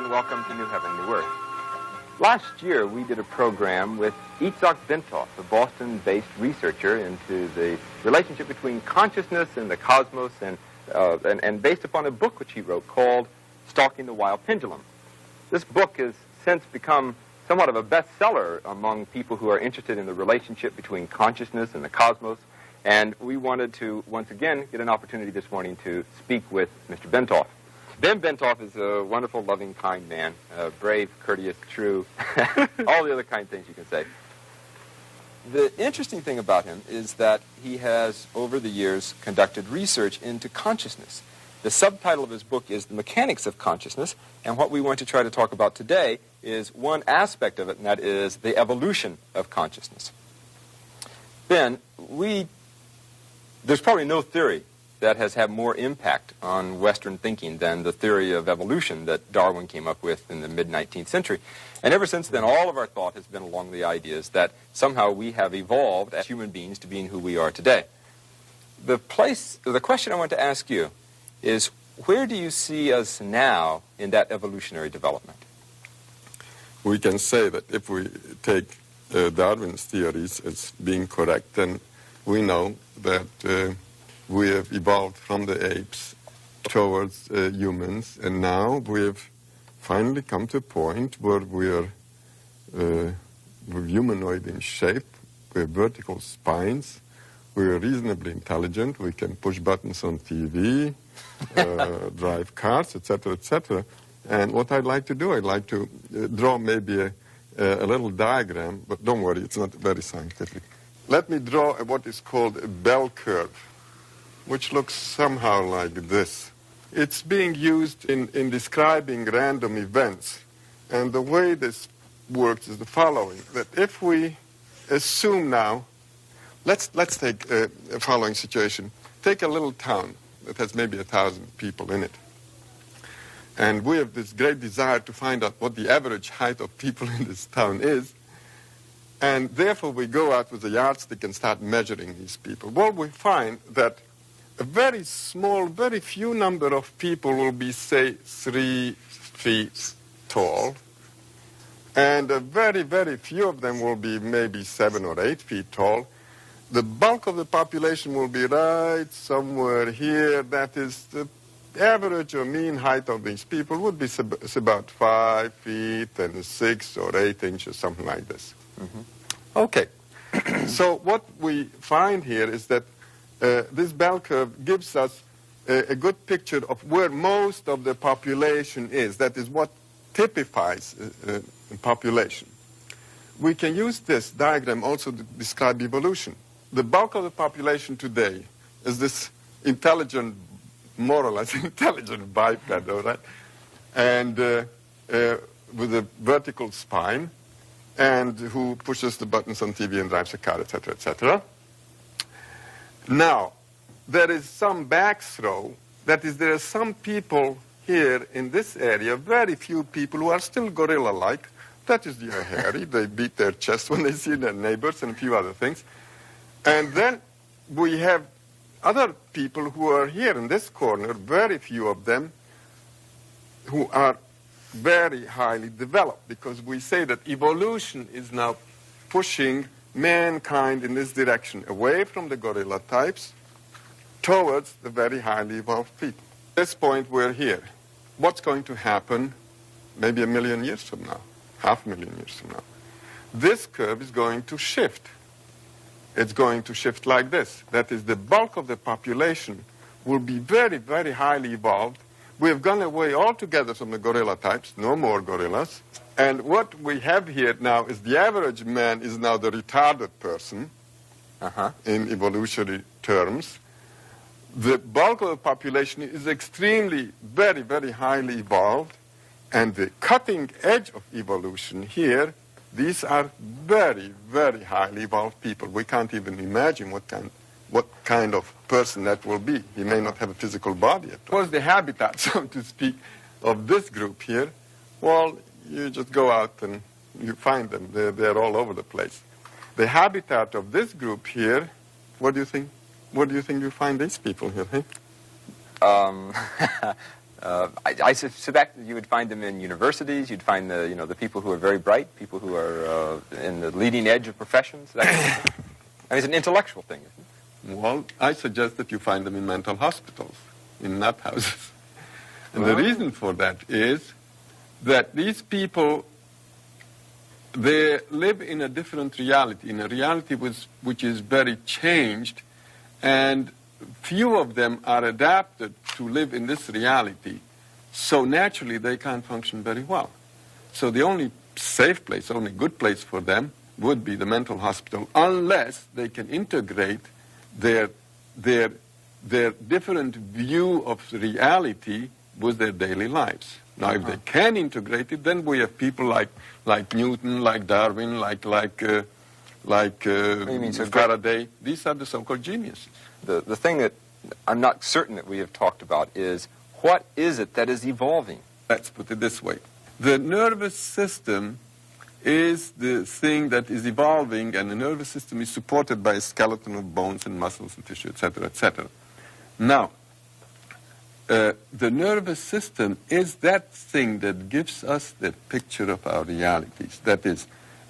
and welcome to New Heaven, New Earth. Last year, we did a program with Itzhak Bentov, a Boston-based researcher into the relationship between consciousness and the cosmos, and based upon a book which he wrote called Stalking the Wild Pendulum. This book has since become somewhat of a bestseller among people who are interested in the relationship between consciousness and the cosmos, and we wanted to, once again, get an opportunity this morning to speak with Mr. Bentov. Ben Bentov is a wonderful, loving, kind man, brave, courteous, true, all the other kind things you can say. The interesting thing about him is that he has, over the years, conducted research into consciousness. The subtitle of his book is The Mechanics of Consciousness, and what we want to try to talk about today is one aspect of it, and that is the evolution of consciousness. Ben, there's probably no theory that has had more impact on Western thinking than the theory of evolution that Darwin came up with in the mid-19th century. And ever since then, all of our thought has been along the ideas that somehow we have evolved as human beings to being who we are today. The question I want to ask you is, where do you see us now in that evolutionary development? We can say that if we take Darwin's theories as being correct, then we know that we have evolved from the apes towards humans, and now we have finally come to a point where we're humanoid in shape, we have vertical spines, we're reasonably intelligent, we can push buttons on TV, drive cars, etc., etc. And what I'd like to do, I'd like to draw maybe a little diagram, but don't worry, it's not very scientific. Let me draw what is called a bell curve, which looks somehow like this. It's being used in describing random events. And the way this works is the following, that if we assume now, let's take a following situation. Take a little town that has maybe 1,000 people in it. And we have this great desire to find out what the average height of people in this town is. And therefore we go out with a yardstick and start measuring these people. Well, we find that a very small, very few number of people will be, say, 3 feet tall, and a very, very few of them will be maybe 7 or 8 feet tall. The bulk of the population will be right somewhere here. That is, the average or mean height of these people would be about 5 feet and 6 or 8 inches, something like this. Mm-hmm. Okay. So what we find here is that this bell curve gives us a good picture of where most of the population is. That is what typifies population. We can use this diagram also to describe evolution. The bulk of the population today is this intelligent, more or less intelligent biped, all right? And with a vertical spine, and who pushes the buttons on TV and drives a car, etc., etc. Now, there is some backthrow. That is, there are some people here in this area, very few people who are still gorilla-like. That is, they are hairy. They beat their chest when they see their neighbors and a few other things. And then we have other people who are here in this corner, very few of them, who are very highly developed, because we say that evolution is now pushing mankind in this direction, away from the gorilla types towards the very highly evolved people. At this point, we're here. What's going to happen maybe 1 million years from now, 500,000 years from now? This curve is going to shift. It's going to shift like this. That is, the bulk of the population will be very, very highly evolved. We have gone away altogether from the gorilla types, no more gorillas. And what we have here now is the average man is now the retarded person in evolutionary terms. The bulk of the population is extremely, very, very highly evolved. And the cutting edge of evolution here, these are very, very highly evolved people. We can't even imagine what kind of person that will be. He may not have a physical body at all. What's the habitat, so to speak, of this group here? Well, you just go out and you find them. They're all over the place. The habitat of this group here, what do you think? Where do you think you find these people here? I suspect that you would find them in universities. You'd find the people who are very bright, people who are in the leading edge of professions. That kind of thing. I mean, it's an intellectual thing, isn't it? Well, I suggest that you find them in mental hospitals, in nut houses. And the reason for that is that these people, they live in a different reality, in a reality which is very changed, and few of them are adapted to live in this reality, so naturally they can't function very well. So the only safe place, only good place for them would be the mental hospital, unless they can integrate their different view of reality with their daily lives. Now, if they can integrate it, then we have people like Newton, like Darwin, like Faraday. These are the so-called geniuses. The thing that I'm not certain that we have talked about is, what is it that is evolving? Let's put it this way. The nervous system is the thing that is evolving, and the nervous system is supported by a skeleton of bones and muscles and tissue, etc., etc. Now, the nervous system is that thing that gives us the picture of our realities. That is,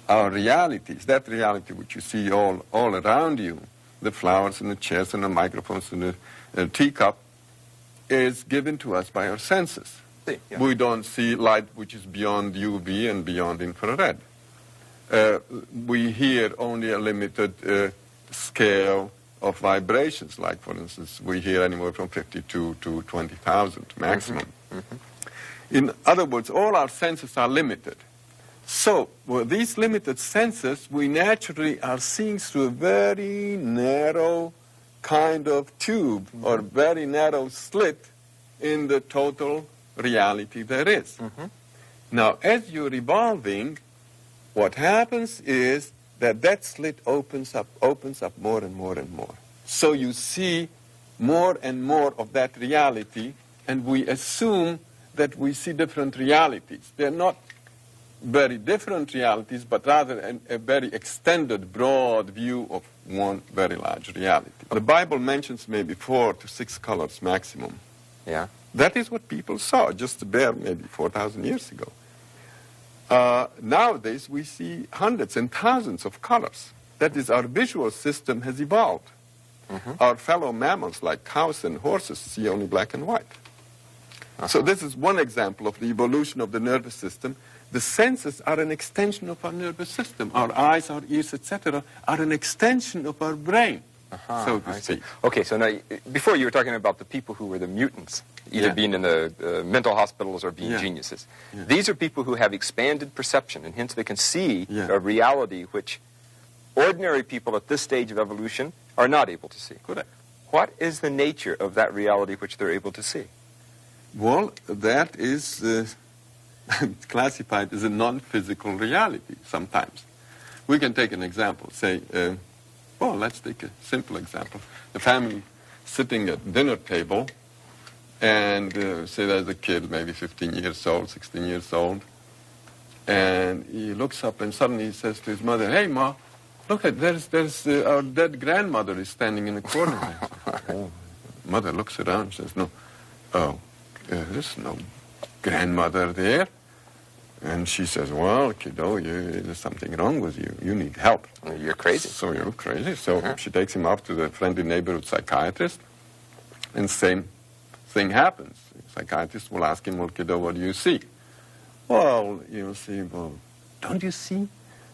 our realities, that reality which you see all around you, the flowers and the chairs and the microphones and the teacup, is given to us by our senses. Yeah. We don't see light which is beyond UV and beyond infrared. We hear only a limited scale of vibrations, like, for instance, we hear anywhere from 52 to 20,000 maximum. In other words, all our senses are limited. So, with these limited senses, we naturally are seeing through a very narrow kind of tube or very narrow slit in the total reality there is. Now, as you're evolving, what happens is that slit opens up more and more and more. So you see more and more of that reality, and we assume that we see different realities. They're not very different realities, but rather a very extended, broad view of one very large reality. The Bible mentions maybe 4 to 6 colors maximum. Yeah. That is what people saw just bare maybe 4,000 years ago. Nowadays we see hundreds and thousands of colors. That is, our visual system has evolved. Our fellow mammals like cows and horses see only black and white. So this is one example of the evolution of the nervous system. The senses are an extension of our nervous system. Our eyes, our ears, etc. are an extension of our brain, so to speak. Okay, so now, before you were talking about the people who were the mutants, either being in the mental hospitals or being geniuses. These are people who have expanded perception, and hence they can see a reality which ordinary people at this stage of evolution are not able to see. Correct. What is the nature of that reality which they're able to see? Well, that is classified as a non-physical reality sometimes. We can take an example. Say, let's take a simple example. The family sitting at dinner table, and say there's a kid, maybe 15 years old, 16 years old, and he looks up and suddenly he says to his mother, "Hey, Ma, look at, there's our dead grandmother is standing in the corner." Mother looks around and says, there's no grandmother there. And she says, "Well, kiddo, there's something wrong with you. You need help." You're crazy. So you're crazy. So she takes him up to the friendly neighborhood psychiatrist, and same thing happens. The psychiatrist will ask him, "Well, kiddo, what do you see?" "Well, you'll see, don't you see,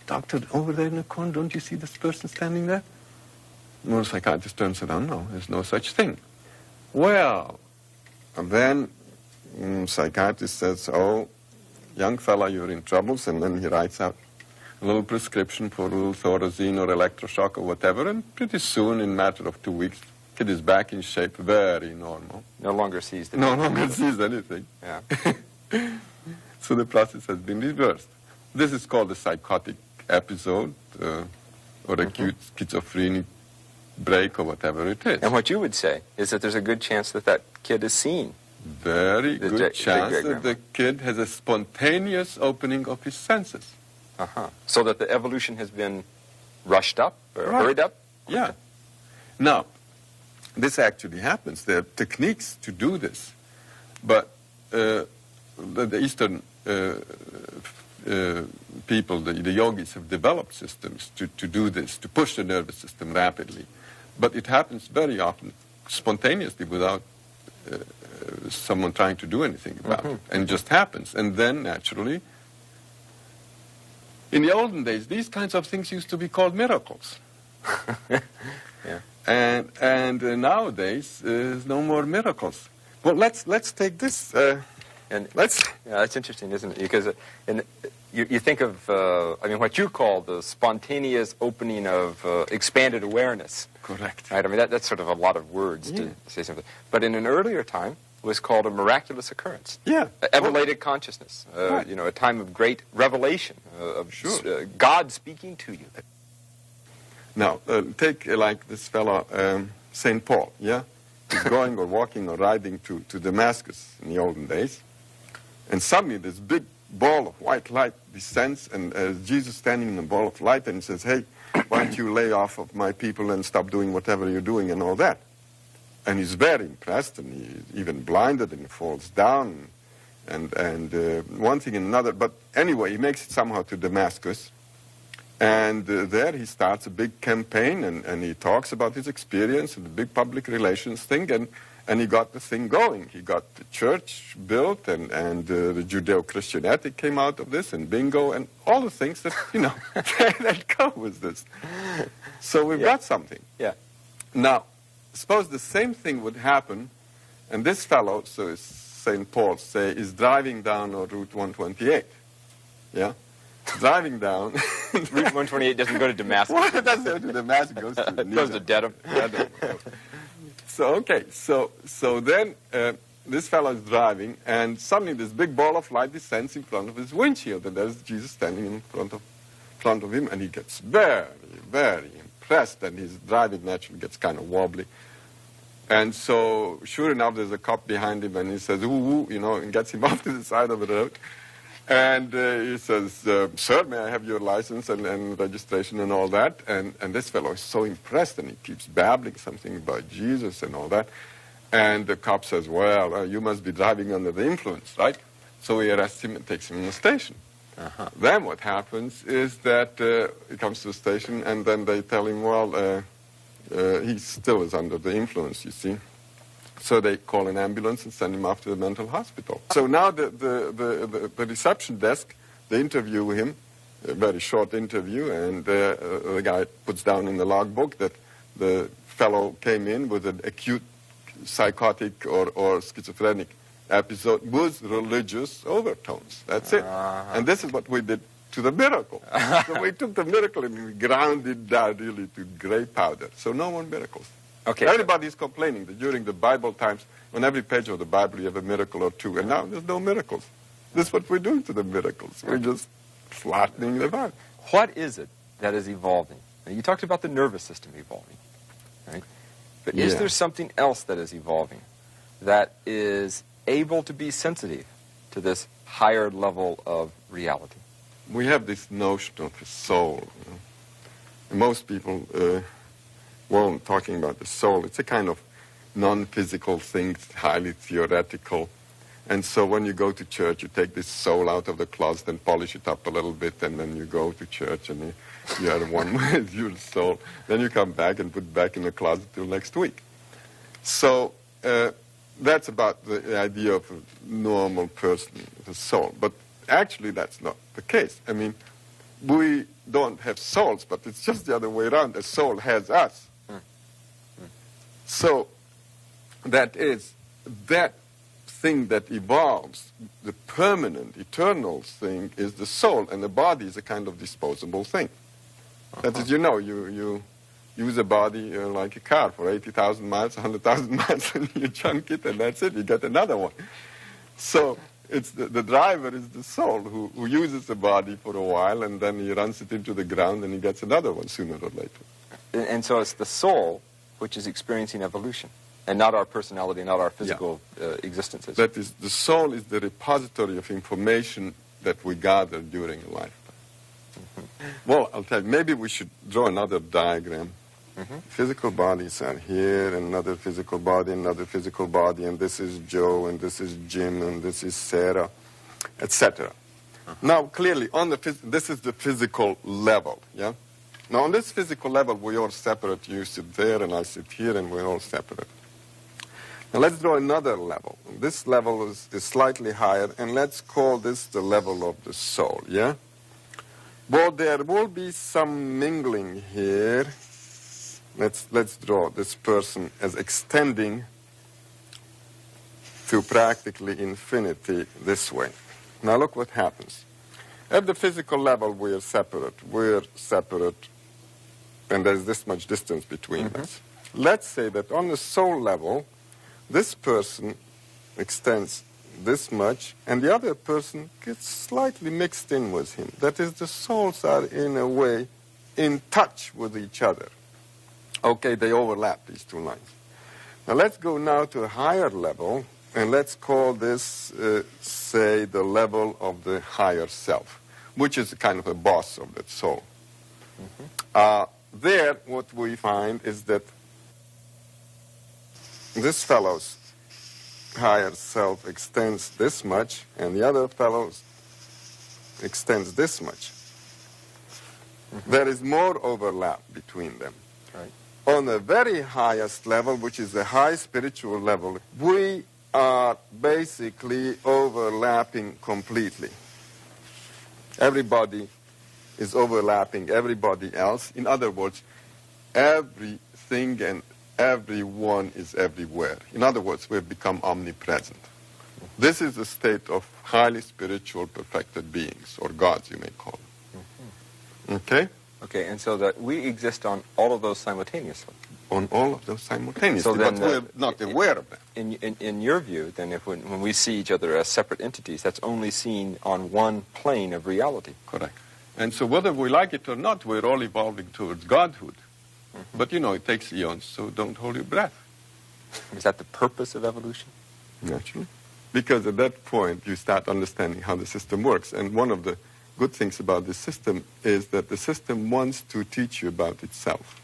doctor, over there in the corner, don't you see this person standing there?" Well, the psychiatrist turns around, "No, there's no such thing." Well, and then psychiatrist says, "Oh, young fella, you're in troubles," and then he writes out a little prescription for a little Thorazine or electroshock or whatever, and pretty soon, in a matter of 2 weeks, kid is back in shape, very normal. No longer sees the No longer sees anything. Yeah. So the process has been reversed. This is called a psychotic episode or acute schizophrenic break or whatever it is. And what you would say is that there's a good chance that that kid is seeing. Very good chance that the kid has a spontaneous opening of his senses. So that the evolution has been rushed up or hurried up? Yeah. Now, this actually happens. There are techniques to do this. But the Eastern people, the yogis, have developed systems to do this, to push the nervous system rapidly. But it happens very often spontaneously without someone trying to do anything about it. And it just happens. And then, naturally, in the olden days, these kinds of things used to be called miracles. Yeah. And nowadays, there's no more miracles. Well, let's take this. And that's interesting, isn't it? Because you think of, what you call the spontaneous opening of expanded awareness. Correct. Right? I mean, that's sort of a lot of words to say something. But in an earlier time, it was called a miraculous occurrence. Yeah. Elevated consciousness. Right. A time of great revelation, of God speaking to you. Now, take like this fellow, St. Paul, yeah? He's going or walking or riding to Damascus in the olden days. And suddenly this big ball of white light descends, and Jesus standing in the ball of light, and he says, hey, why don't you lay off of my people and stop doing whatever you're doing and all that? And he's very impressed, and he's even blinded, and he falls down, and one thing and another. But anyway, he makes it somehow to Damascus, and there he starts a big campaign, and he talks about his experience and the big public relations thing, and he got the thing going. He got the church built, and the Judeo-Christian ethic came out of this, and bingo, and all the things that, that go with this. So we've got something. Yeah. Now, suppose the same thing would happen, and this fellow, so it's St. Paul, say, is driving down Route 128. Yeah? Driving down. Route 128 doesn't go to Damascus. Well, it doesn't go to Damascus. It goes to It goes to Dedham. So, okay, so then this fellow is driving, and suddenly this big ball of light descends in front of his windshield, and there's Jesus standing in front of him, and he gets very, very impressed, and his driving naturally gets kind of wobbly. And so, sure enough, there's a cop behind him, and he says, ooh, and gets him off to the side of the road. And he says, sir, may I have your license and registration and all that? And this fellow is so impressed, and he keeps babbling something about Jesus and all that. And the cop says, well, you must be driving under the influence, right? So he arrests him and takes him in the station. Uh-huh. Then what happens is that he comes to the station, and then they tell him, well, he still is under the influence, you see. So they call an ambulance and send him off to the mental hospital. So now the reception desk, they interview him, a very short interview, and the guy puts down in the logbook that the fellow came in with an acute psychotic or schizophrenic episode with religious overtones. That's it. And this is what we did to the miracle. So we took the miracle and we ground it down really to gray powder. So no more miracles. Okay. Everybody's complaining that during the Bible times, on every page of the Bible you have a miracle or two, and now there's no miracles. This is what we're doing to the miracles. We're just flattening them out. What is it that is evolving? Now, you talked about the nervous system evolving, right? But is there something else that is evolving that is able to be sensitive to this higher level of reality? We have this notion of the soul. And most people weren't talking about the soul. It's a kind of non-physical thing, it's highly theoretical. And so when you go to church, you take this soul out of the closet and polish it up a little bit, and then you go to church and you are one with your soul. Then you come back and put it back in the closet till next week. So that's about the idea of a normal person, the soul. But actually that's not the case. I mean, we don't have souls, but it's just the other way around. The soul has us. So that is that thing that evolves, the permanent, eternal thing is the soul, and the body is a kind of disposable thing. That is, you use a body like a car for 80,000 miles, 100,000 miles, and you junk it, and that's it, you get another one. So it's the driver is the soul who uses the body for a while, and then he runs it into the ground, and he gets another one sooner or later. And so it's the soul which is experiencing evolution, and not our personality, not our physical existences. That is, the soul is the repository of information that we gather during a lifetime. Well, I'll tell you, maybe we should draw another diagram. Physical bodies are here, another physical body, and this is Joe, and this is Jim, and this is Sarah, etc. Now, clearly, this is the physical level, yeah? Now, on this physical level, we're all separate. You sit there, and I sit here, and we're all separate. Now, let's draw another level. This level is slightly higher, and let's call this the level of the soul, yeah? Well, there will be some mingling here. Let's draw this person as extending to practically infinity this way. Now look what happens. At the physical level, we're separate, and there's this much distance between us. Let's say that on the soul level, this person extends this much, and the other person gets slightly mixed in with him. That is, the souls are, in a way, in touch with each other. Okay, they overlap, these two lines. Now let's go now to a higher level, and let's call this, say, the level of the higher self, which is kind of a boss of that soul. There, what we find is that this fellow's higher self extends this much, and the other fellow's extends this much. There is more overlap between them. Right. On the very highest level, which is the high spiritual level, we are basically overlapping completely. Everybody is overlapping everybody else. In other words, everything and everyone is everywhere. In other words, we've become omnipresent. This is the state of highly spiritual, perfected beings, or gods, you may call them. Okay? Okay, and so that we exist on all of those simultaneously. On all of those simultaneously, So then, but we're not aware of them. In your view, then, when we see each other as separate entities, that's only seen on one plane of reality. Correct. And so whether we like it or not, we're all evolving towards godhood. But, it takes eons, so don't hold your breath. Is that the purpose of evolution? Naturally. Because at that point, you start understanding how the system works. And one of the good things about this system is that the system wants to teach you about itself.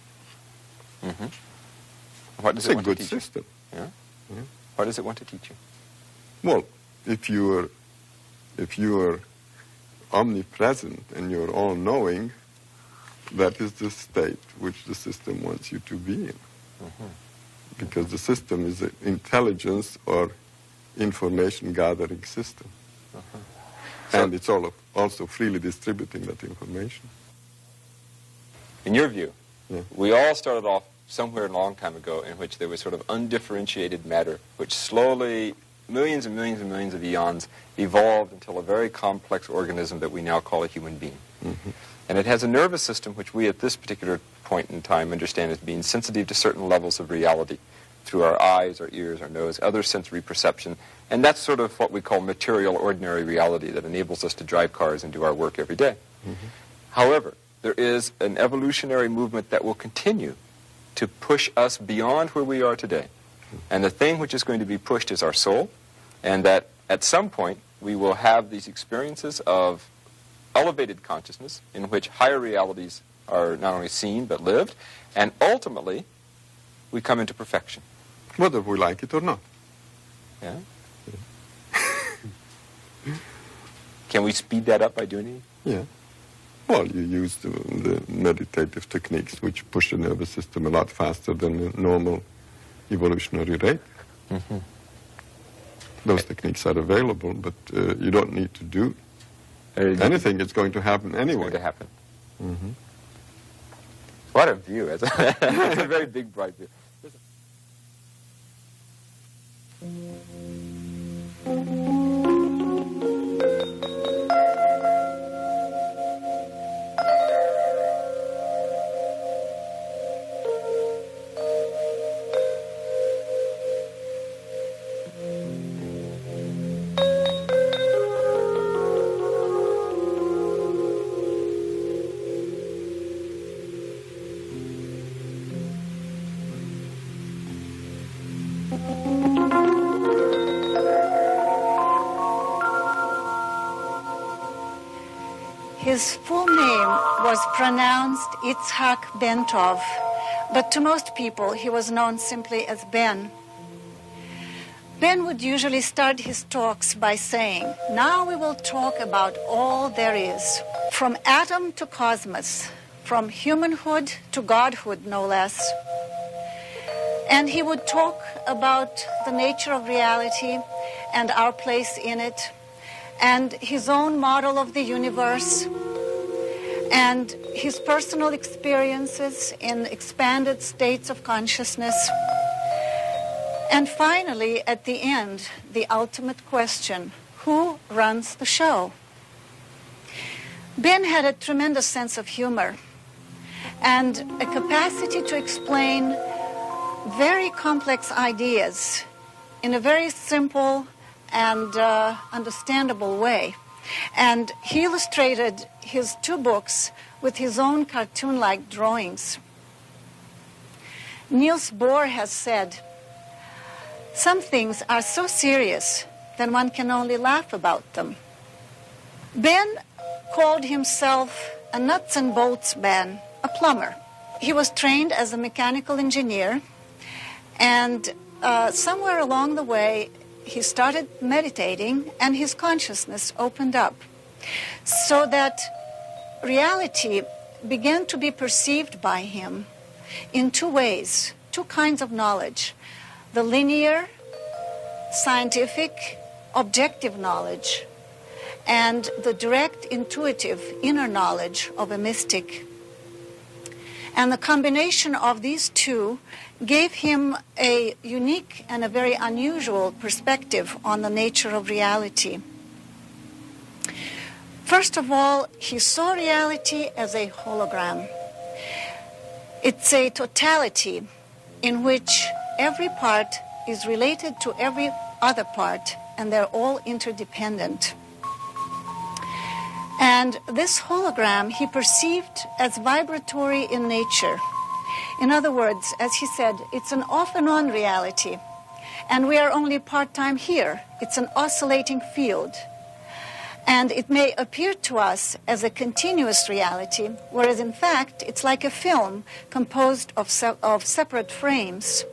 What does It's it want a good to teach system. you? Yeah? What does it want to teach you? Well, if you are omnipresent and you're all-knowing, that is the state which the system wants you to be in. Because the system is an intelligence or information-gathering system. And it's also freely distributing that information. In your view, Yeah. we all started off somewhere a long time ago in which there was sort of undifferentiated matter, which slowly, millions and millions and millions of eons, evolved until a very complex organism that we now call a human being. And it has a nervous system which we at this particular point in time understand as being sensitive to certain levels of reality through our eyes, our ears, our nose, other sensory perception. And that's sort of what we call material, ordinary reality that enables us to drive cars and do our work every day. However, there is an evolutionary movement that will continue to push us beyond where we are today. And the thing which is going to be pushed is our soul, and that at some point we will have these experiences of elevated consciousness in which higher realities are not only seen but lived, and ultimately we come into perfection. Whether we like it or not. Yeah? Can we speed that up by doing anything? Yeah. Well, you use the meditative techniques which push the nervous system a lot faster than the normal evolutionary rate. Those techniques are available, but you don't need to do anything. It's going to happen anyway. It's going to happen. What a view. It's a very big, bright view. His full name was pronounced Itzhak Bentov, But to most people, he was known simply as Ben. Ben would usually start his talks by saying, "Now we will talk about all there is, from atom to cosmos, from humanhood to godhood, no less." And he would talk about the nature of reality and our place in it, and his own model of the universe, and his personal experiences in expanded states of consciousness. And finally, at the end, the ultimate question: who runs the show? Ben had a tremendous sense of humor and a capacity to explain very complex ideas in a very simple and understandable way. And he illustrated his 2 books with his own cartoon-like drawings. Niels Bohr has said, "Some things are so serious that one can only laugh about them." Ben called himself a nuts and bolts man, a plumber. He was trained as a mechanical engineer, and somewhere along the way, he started meditating, and his consciousness opened up, so that reality began to be perceived by him in 2 ways, 2 kinds of knowledge: the linear, scientific, objective knowledge, and the direct, intuitive, inner knowledge of a mystic. And the combination of these 2 gave him a unique and a very unusual perspective on the nature of reality. First of all, he saw reality as a hologram. It's a totality in which every part is related to every other part, and they're all interdependent. And this hologram he perceived as vibratory in nature. In other words, as he said, it's an off and on reality, and we are only part-time here. It's an oscillating field. And it may appear to us as a continuous reality, whereas in fact it's like a film composed of separate frames.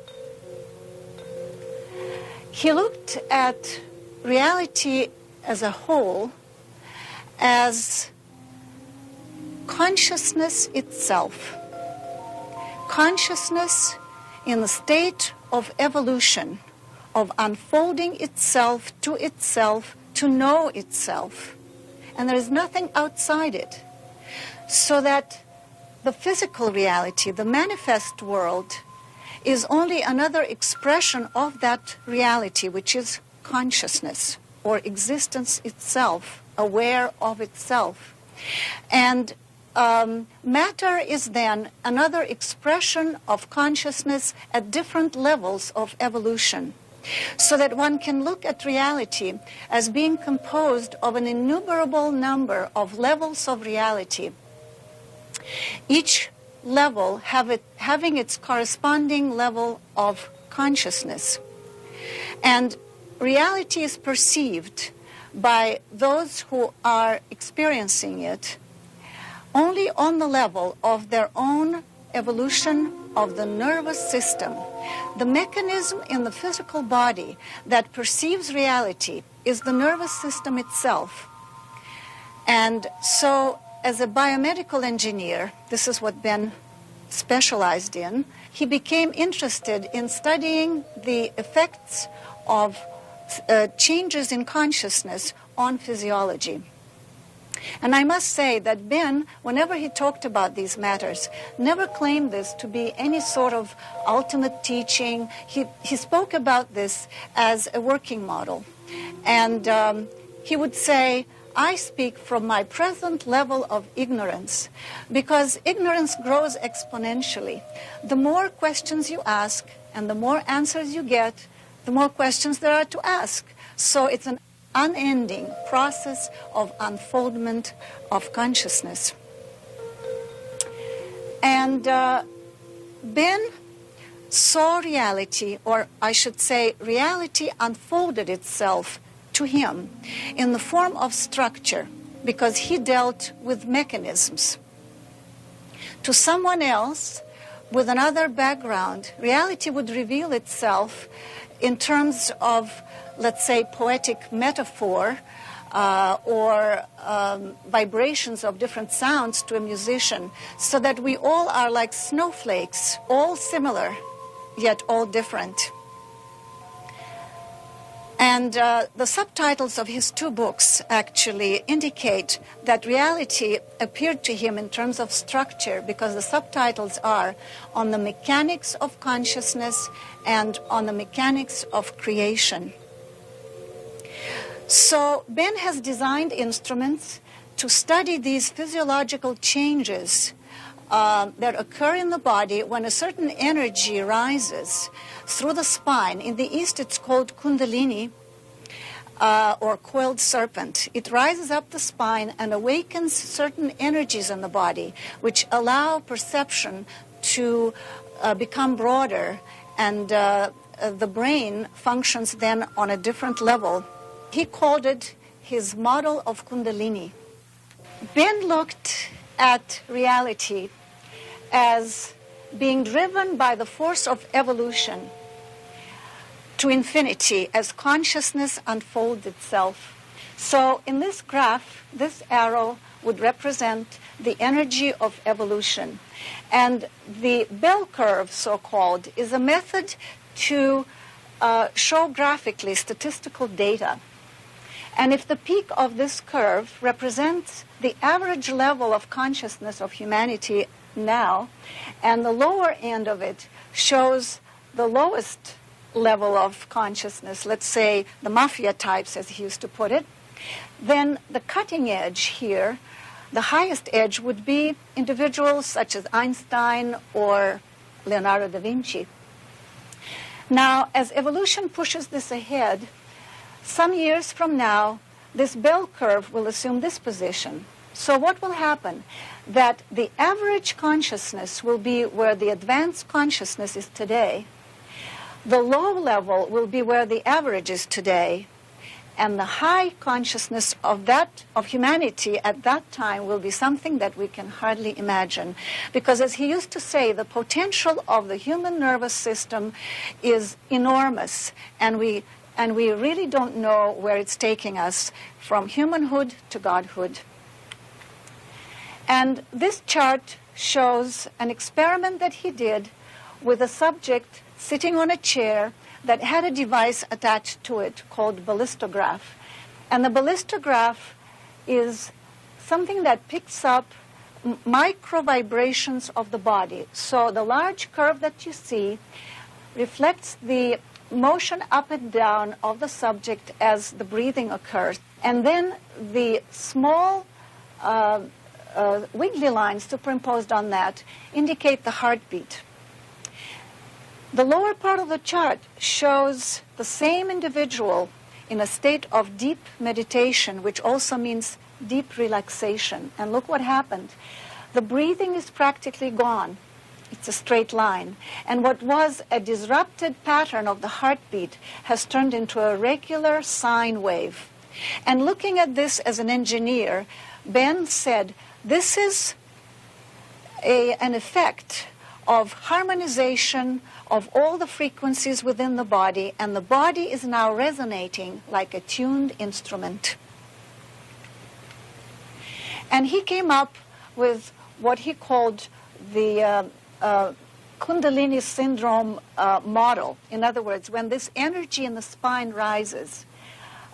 He looked at reality as a whole as consciousness itself. Consciousness in the state of evolution, of unfolding itself to know itself. And there is nothing outside it. So that the physical reality, the manifest world, is only another expression of that reality, which is consciousness, or existence itself, aware of itself. And matter is then another expression of consciousness at different levels of evolution, so that one can look at reality as being composed of an innumerable number of levels of reality, each level having its corresponding level of consciousness. And reality is perceived by those who are experiencing it only on the level of their own evolution of the nervous system. The mechanism in the physical body that perceives reality is the nervous system itself. And so, as a biomedical engineer, this is what Ben specialized in, he became interested in studying the effects of changes in consciousness on physiology. And I must say that Ben, whenever he talked about these matters, never claimed this to be any sort of ultimate teaching. He spoke about this as a working model. And he would say, I speak from my present level of ignorance, because ignorance grows exponentially. The more questions you ask and the more answers you get, the more questions there are to ask. So it's an unending process of unfoldment of consciousness. And Ben saw reality, or I should say reality unfolded itself to him in the form of structure, because he dealt with mechanisms. To someone else, with another background, reality would reveal itself in terms of, let's say, poetic metaphor or vibrations of different sounds to a musician, so that we all are like snowflakes, all similar, yet all different. And the subtitles of his two books actually indicate that reality appeared to him in terms of structure, because the subtitles are On the Mechanics of Consciousness and On the Mechanics of Creation. So Ben has designed instruments to study these physiological changes that occur in the body when a certain energy rises through the spine. In the East, it's called Kundalini, or coiled serpent. It rises up the spine and awakens certain energies in the body, which allow perception to become broader, and the brain functions then on a different level. He called it his model of Kundalini. Ben looked at reality as being driven by the force of evolution to infinity as consciousness unfolds itself. So in this graph, this arrow would represent the energy of evolution. And the bell curve, so-called, is a method to show graphically statistical data. And if the peak of this curve represents the average level of consciousness of humanity now, and the lower end of it shows the lowest level of consciousness, let's say the mafia types, as he used to put it, then the cutting edge here, the highest edge, would be individuals such as Einstein or Leonardo da Vinci. Now, as evolution pushes this ahead, some years from now, this bell curve will assume this position. So what will happen? That the average consciousness will be where the advanced consciousness is today. The low level will be where the average is today. And the high consciousness of humanity at that time will be something that we can hardly imagine. Because as he used to say, the potential of the human nervous system is enormous, and we really don't know where it's taking us, from humanhood to godhood. And this chart shows an experiment that he did with a subject sitting on a chair that had a device attached to it called ballistograph. And the ballistograph is something that picks up micro vibrations of the body. So the large curve that you see reflects the motion up and down of the subject as the breathing occurs. And then the small wiggly lines superimposed on that indicate the heartbeat. The lower part of the chart shows the same individual in a state of deep meditation, which also means deep relaxation. And look what happened. The breathing is practically gone. It's a straight line. And what was a disrupted pattern of the heartbeat has turned into a regular sine wave. And looking at this as an engineer, Ben said, this is an effect of harmonization of all the frequencies within the body, and the body is now resonating like a tuned instrument. And he came up with what he called the Kundalini syndrome model. In other words, when this energy in the spine rises,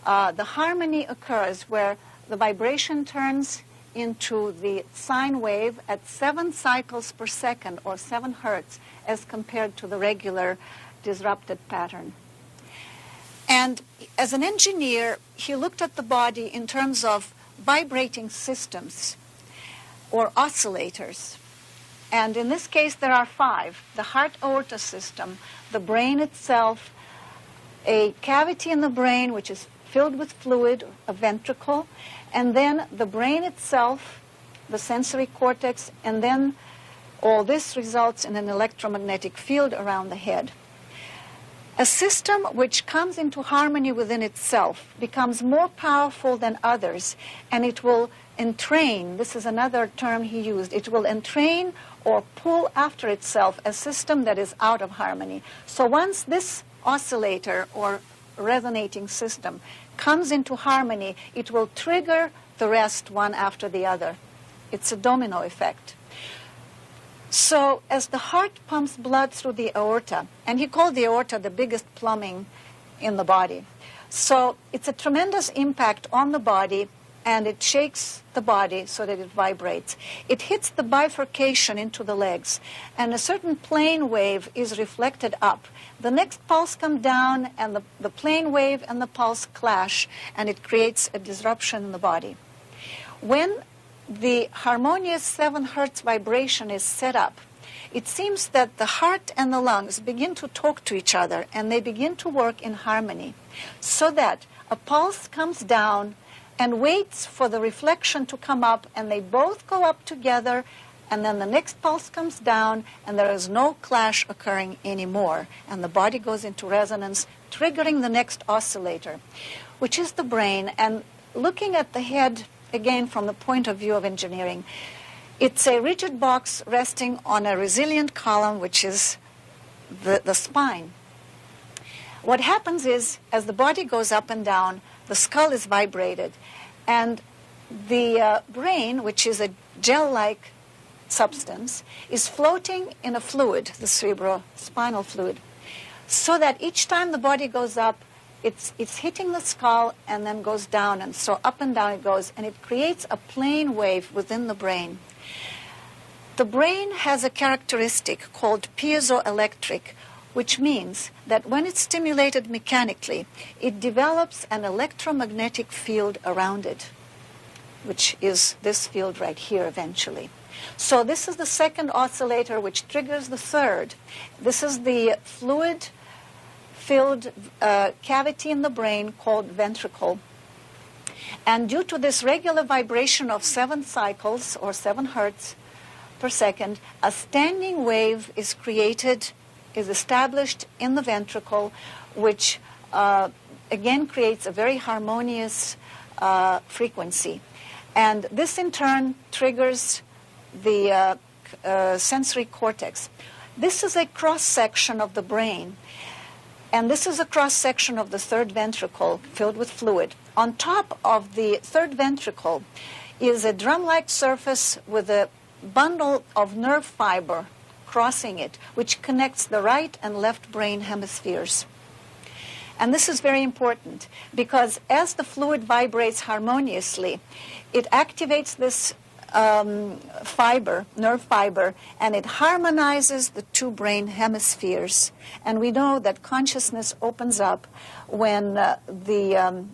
the harmony occurs where the vibration turns into the sine wave at 7 cycles per second, or 7 hertz, as compared to the regular disrupted pattern. And as an engineer, he looked at the body in terms of vibrating systems or oscillators. And in this case, there are 5. The heart-aorta system, the brain itself, a cavity in the brain which is filled with fluid, a ventricle, and then the brain itself, the sensory cortex, and then all this results in an electromagnetic field around the head. A system which comes into harmony within itself becomes more powerful than others, and it will entrain, this is another term he used, it will entrain or pull after itself a system that is out of harmony. So once this oscillator or resonating system comes into harmony, it will trigger the rest one after the other. It's a domino effect. So as the heart pumps blood through the aorta, and he called the aorta the biggest plumbing in the body. So it's a tremendous impact on the body, and it shakes the body so that it vibrates. It hits the bifurcation into the legs, and a certain plane wave is reflected up. The next pulse comes down, and the plane wave and the pulse clash, and it creates a disruption in the body. When the harmonious 7 hertz vibration is set up, it seems that the heart and the lungs begin to talk to each other, and they begin to work in harmony, so that a pulse comes down and waits for the reflection to come up, and they both go up together, and then the next pulse comes down, and there is no clash occurring anymore, and the body goes into resonance, triggering the next oscillator, which is the brain. And looking at the head, again from the point of view of engineering, it's a rigid box resting on a resilient column, which is the spine. What happens is, as the body goes up and down, the skull is vibrated, and the brain, which is a gel-like substance, is floating in a fluid, the cerebrospinal fluid, so that each time the body goes up, it's hitting the skull and then goes down, and so up and down it goes, and it creates a plane wave within the brain. The brain has a characteristic called piezoelectric, which means that when it's stimulated mechanically, it develops an electromagnetic field around it, which is this field right here eventually. So this is the second oscillator, which triggers the third. This is the fluid-filled cavity in the brain called ventricle. And due to this regular vibration of 7 cycles, or 7 hertz per second, a standing wave is established in the ventricle, which again creates a very harmonious frequency. And this in turn triggers the sensory cortex. This is a cross-section of the brain, and this is a cross-section of the third ventricle filled with fluid. On top of the third ventricle is a drum-like surface with a bundle of nerve fiber crossing it, which connects the right and left brain hemispheres. And this is very important, because as the fluid vibrates harmoniously, it activates this nerve fiber, and it harmonizes the 2 brain hemispheres. And we know that consciousness opens up when the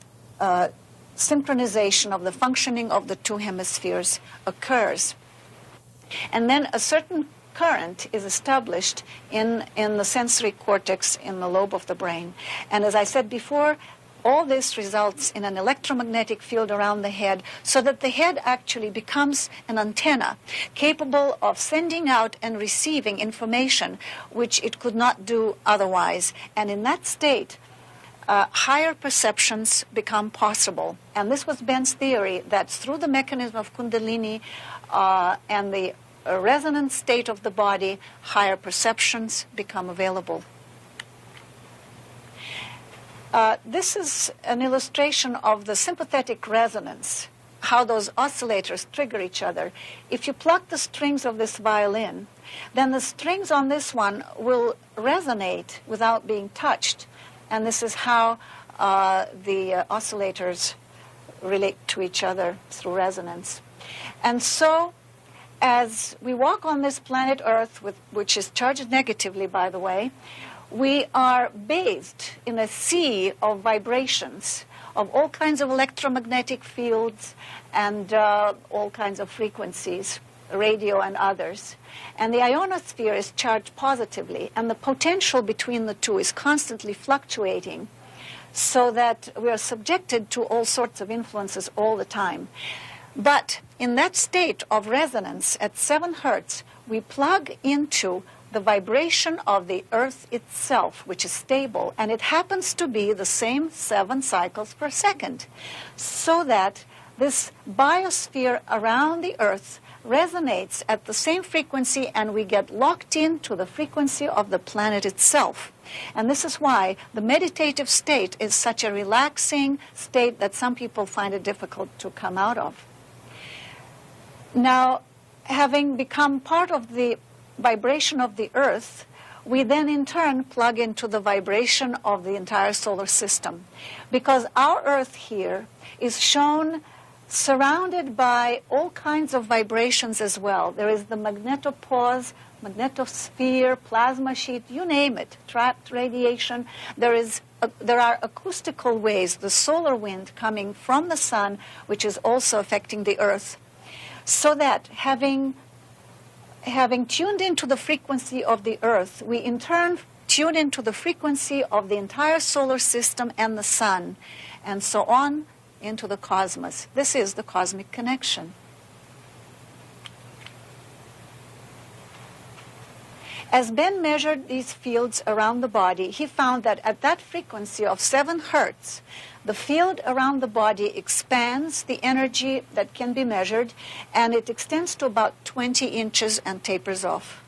synchronization of the functioning of the 2 hemispheres occurs. And then a certain current is established in the sensory cortex in the lobe of the brain. And as I said before, all this results in an electromagnetic field around the head, so that the head actually becomes an antenna capable of sending out and receiving information which it could not do otherwise. And in that state, higher perceptions become possible. And this was Ben's theory, that through the mechanism of Kundalini and the resonant state of the body, higher perceptions become available. This is an illustration of the sympathetic resonance, how those oscillators trigger each other. If you pluck the strings of this violin, then the strings on this one will resonate without being touched. And this is how the oscillators relate to each other through resonance. And so, as we walk on this planet Earth, which is charged negatively, by the way, we are bathed in a sea of vibrations, of all kinds of electromagnetic fields and all kinds of frequencies, radio and others. And the ionosphere is charged positively, and the potential between the two is constantly fluctuating, so that we are subjected to all sorts of influences all the time. But in that state of resonance at 7 hertz, we plug into the vibration of the Earth itself, which is stable, and it happens to be the same 7 cycles per second, so that this biosphere around the Earth resonates at the same frequency, and we get locked into the frequency of the planet itself. And this is why the meditative state is such a relaxing state that some people find it difficult to come out of. Now, having become part of the vibration of the Earth, we then in turn plug into the vibration of the entire solar system, because our Earth here is shown surrounded by all kinds of vibrations as well. There is the magnetopause, magnetosphere, plasma sheet, you name it, trapped radiation. There are acoustical waves, the solar wind coming from the sun, which is also affecting the Earth, so that having tuned into the frequency of the Earth, we in turn tune into the frequency of the entire solar system and the sun, and so on into the cosmos. This is the cosmic connection. As Ben measured these fields around the body, he found that at that frequency of 7 hertz, the field around the body expands the energy that can be measured, and it extends to about 20 inches and tapers off.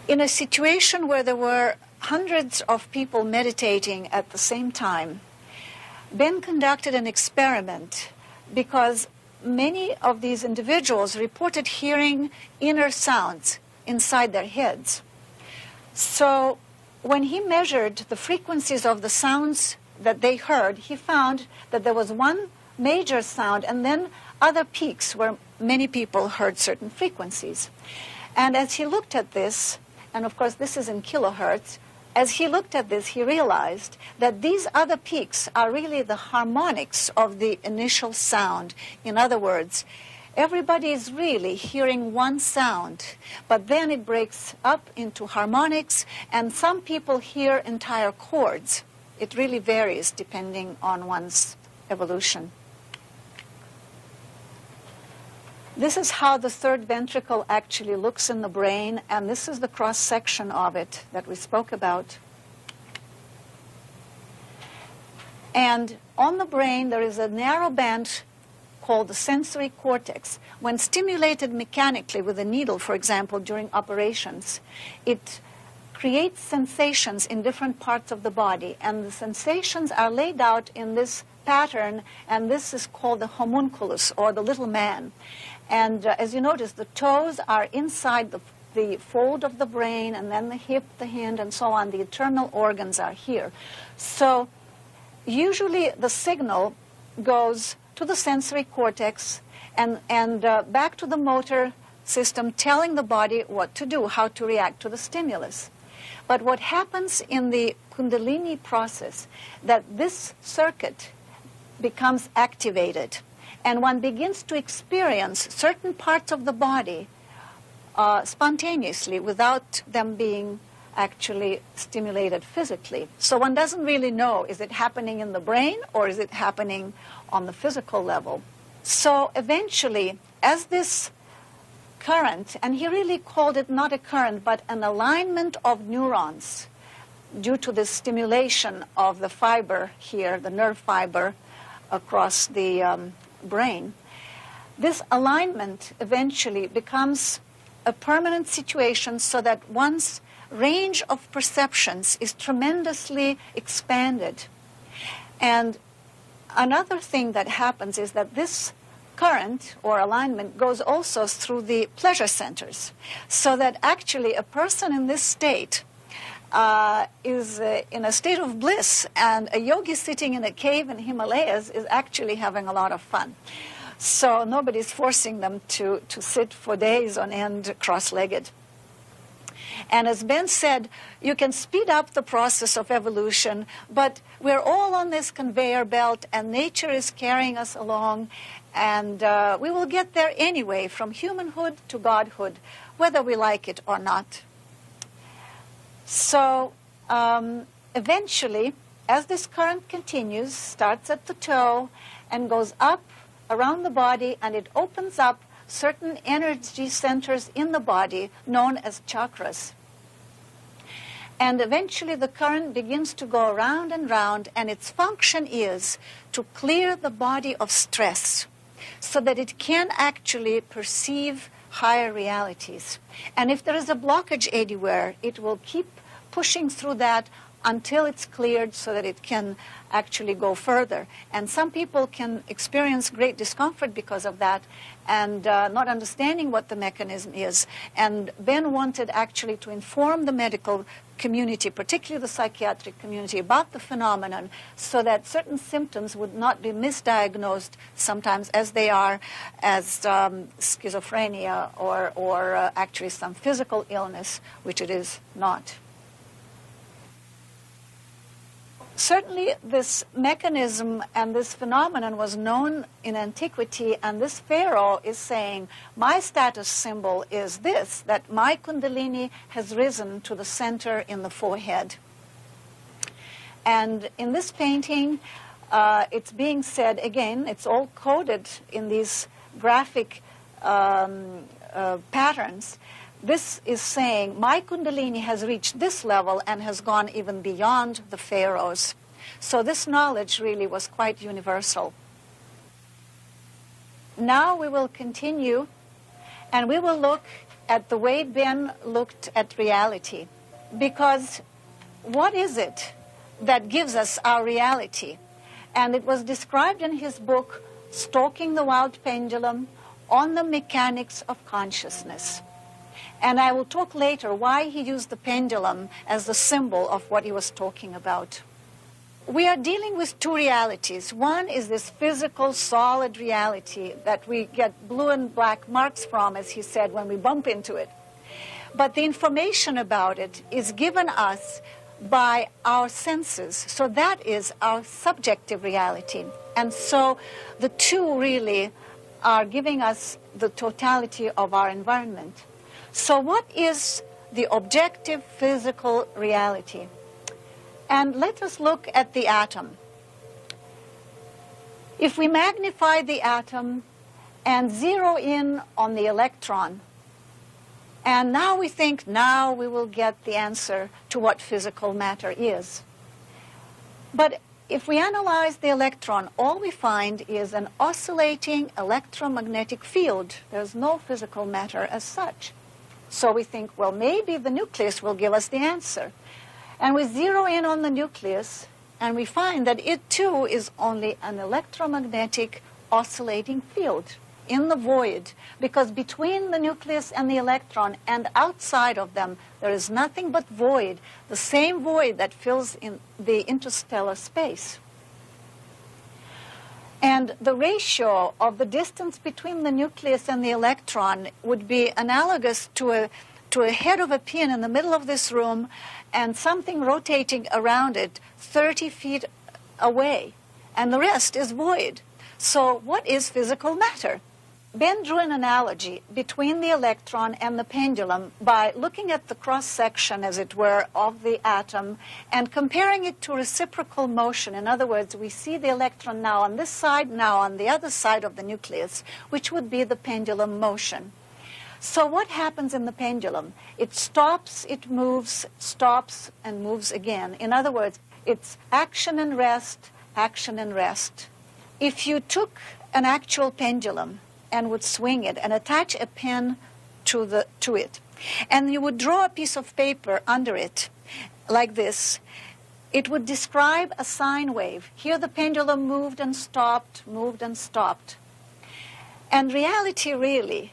In a situation where there were hundreds of people meditating at the same time, Ben conducted an experiment because many of these individuals reported hearing inner sounds inside their heads. So when he measured the frequencies of the sounds that they heard, he found that there was one major sound and then other peaks where many people heard certain frequencies. And as he looked at this, and of course this is in kilohertz, as he looked at this, he realized that these other peaks are really the harmonics of the initial sound. In other words, everybody is really hearing one sound, but then it breaks up into harmonics, and some people hear entire chords. It really varies depending on one's evolution. This is how the third ventricle actually looks in the brain, and this is the cross-section of it that we spoke about. And on the brain, there is a narrow band called the sensory cortex. When stimulated mechanically with a needle, for example, during operations, it creates sensations in different parts of the body, and the sensations are laid out in this pattern, and this is called the homunculus, or the little man. And as you notice, the toes are inside the fold of the brain, and then the hip, the hand, and so on. The internal organs are here. So usually the signal goes to the sensory cortex and back to the motor system, telling the body what to do, how to react to the stimulus. But what happens in the Kundalini process, that this circuit becomes activated, and one begins to experience certain parts of the body spontaneously without them being actually stimulated physically. So one doesn't really know, is it happening in the brain or is it happening on the physical level? So eventually, as this current, and he really called it not a current, but an alignment of neurons due to the stimulation of the fiber here, the nerve fiber across the brain, this alignment eventually becomes a permanent situation, so that one's range of perceptions is tremendously expanded. And another thing that happens is that this current or alignment goes also through the pleasure centers, so that actually a person in this state is in a state of bliss, and a yogi sitting in a cave in Himalayas is actually having a lot of fun. So nobody's forcing them to sit for days on end cross-legged. And as Ben said, you can speed up the process of evolution, but we're all on this conveyor belt, and nature is carrying us along, and we will get there anyway, from humanhood to godhood, whether we like it or not. So eventually, as this current continues, starts at the toe and goes up around the body, and it opens up certain energy centers in the body known as chakras. And eventually the current begins to go round and round, and its function is to clear the body of stress so that it can actually perceive higher realities. And if there is a blockage anywhere, it will keep pushing through that until it's cleared so that it can actually go further. And some people can experience great discomfort because of that and not understanding what the mechanism is. And Ben wanted actually to inform the medical community, particularly the psychiatric community, about the phenomenon so that certain symptoms would not be misdiagnosed sometimes as they are as schizophrenia or actually some physical illness, which it is not. Certainly this mechanism and this phenomenon was known in antiquity, and this pharaoh is saying, my status symbol is this, that my kundalini has risen to the center in the forehead. And in this painting, it's being said, again, it's all coded in these graphic patterns. This is saying, my kundalini has reached this level and has gone even beyond the pharaohs. So this knowledge really was quite universal. Now we will continue, and we will look at the way Ben looked at reality. Because what is it that gives us our reality? And it was described in his book, Stalking the Wild Pendulum, on the Mechanics of Consciousness. And I will talk later why he used the pendulum as the symbol of what he was talking about. We are dealing with two realities. One is this physical, solid reality that we get blue and black marks from, as he said, when we bump into it. But the information about it is given us by our senses. So that is our subjective reality. And so the two really are giving us the totality of our environment. So what is the objective physical reality? And let us look at the atom. If we magnify the atom and zero in on the electron, and now we think now we will get the answer to what physical matter is. But if we analyze the electron, all we find is an oscillating electromagnetic field. There's no physical matter as such. So we think, well, maybe the nucleus will give us the answer. And we zero in on the nucleus, and we find that it too is only an electromagnetic oscillating field in the void, because between the nucleus and the electron and outside of them, there is nothing but void, the same void that fills in the interstellar space. And the ratio of the distance between the nucleus and the electron would be analogous to a head of a pin in the middle of this room and something rotating around it 30 feet away. And the rest is void. So what is physical matter? Ben drew an analogy between the electron and the pendulum by looking at the cross-section, as it were, of the atom and comparing it to reciprocal motion. In other words, we see the electron now on this side, now on the other side of the nucleus, which would be the pendulum motion. So what happens in the pendulum? It stops, it moves, stops, and moves again. In other words, it's action and rest, action and rest. If you took an actual pendulum and would swing it and attach a pin to it, and you would draw a piece of paper under it like this, it would describe a sine wave. Here the pendulum moved and stopped, moved and stopped. And reality really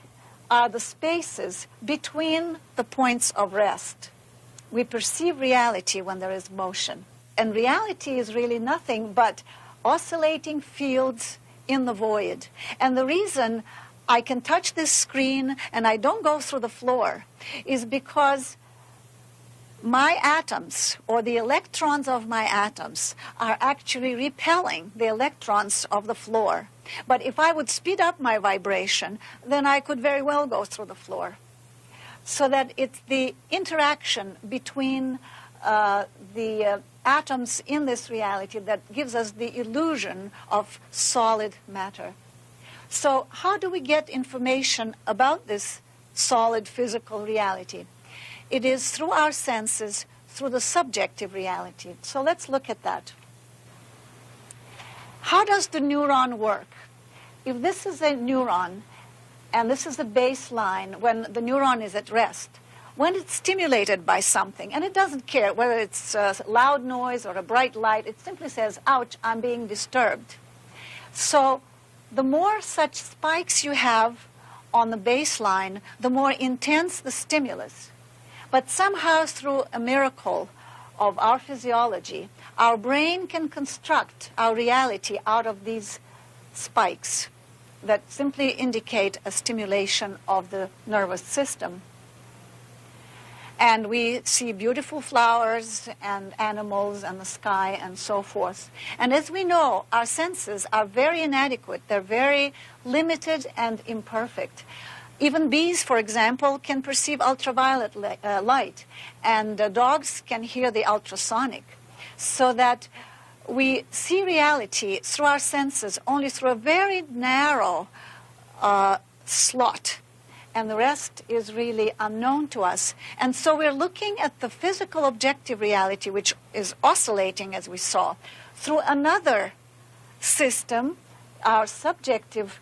are the spaces between the points of rest. We perceive reality when there is motion. And reality is really nothing but oscillating fields in the void. And the reason I can touch this screen and I don't go through the floor is because my atoms, or the electrons of my atoms, are actually repelling the electrons of the floor. But if I would speed up my vibration, then I could very well go through the floor. So that it's the interaction between the atoms in this reality that gives us the illusion of solid matter. So how do we get information about this solid physical reality? It is through our senses, through the subjective reality. So let's look at that. How does the neuron work? If this is a neuron, and this is the baseline when the neuron is at rest, when it's stimulated by something, and it doesn't care whether it's a loud noise or a bright light, it simply says, ouch, I'm being disturbed. So the more such spikes you have on the baseline, the more intense the stimulus. But somehow through a miracle of our physiology, our brain can construct our reality out of these spikes that simply indicate a stimulation of the nervous system. And we see beautiful flowers and animals and the sky and so forth. And as we know, our senses are very inadequate. They're very limited and imperfect. Even bees, for example, can perceive ultraviolet light, and dogs can hear the ultrasonic. So that we see reality through our senses only through a very narrow slot. And the rest is really unknown to us. And so we're looking at the physical objective reality, which is oscillating, as we saw, through another system, our subjective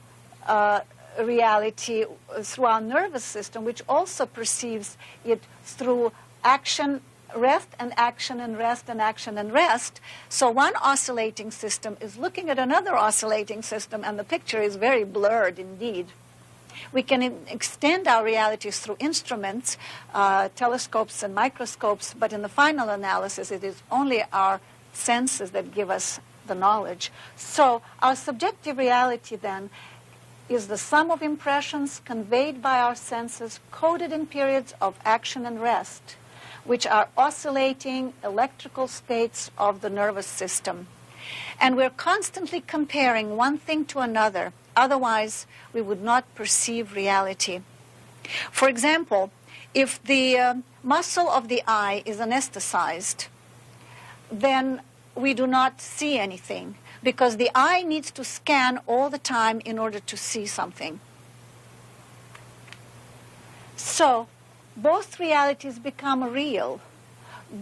reality, through our nervous system, which also perceives it through action, rest, and action, and rest, and action, and rest. So one oscillating system is looking at another oscillating system, and the picture is very blurred indeed. We can extend our realities through instruments, telescopes and microscopes, but in the final analysis, it is only our senses that give us the knowledge. So our subjective reality, then, is the sum of impressions conveyed by our senses, coded in periods of action and rest, which are oscillating electrical states of the nervous system. And we're constantly comparing one thing to another. Otherwise, we would not perceive reality. For example, if the muscle of the eye is anesthetized, then we do not see anything, because the eye needs to scan all the time in order to see something. So, both realities become real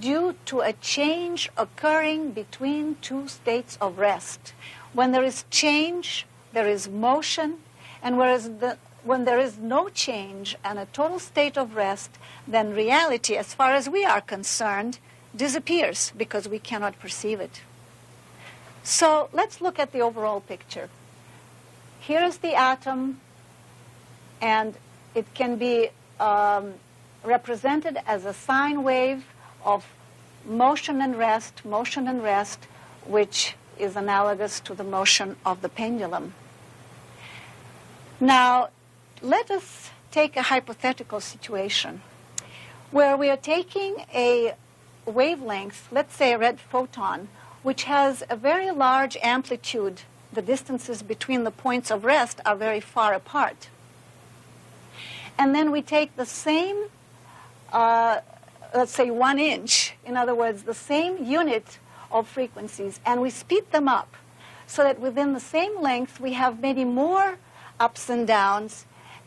due to a change occurring between two states of rest. When there is change, there is motion, and when there is no change and a total state of rest, then reality, as far as we are concerned, disappears because we cannot perceive it. So let's look at the overall picture. Here is the atom, and it can be represented as a sine wave of motion and rest, which is analogous to the motion of the pendulum. Now, let us take a hypothetical situation where we are taking a wavelength, let's say a red photon, which has a very large amplitude. The distances between the points of rest are very far apart. And then we take the same, let's say 1 inch, in other words, the same unit of frequencies, and we speed them up so that within the same length we have many more ups and downs,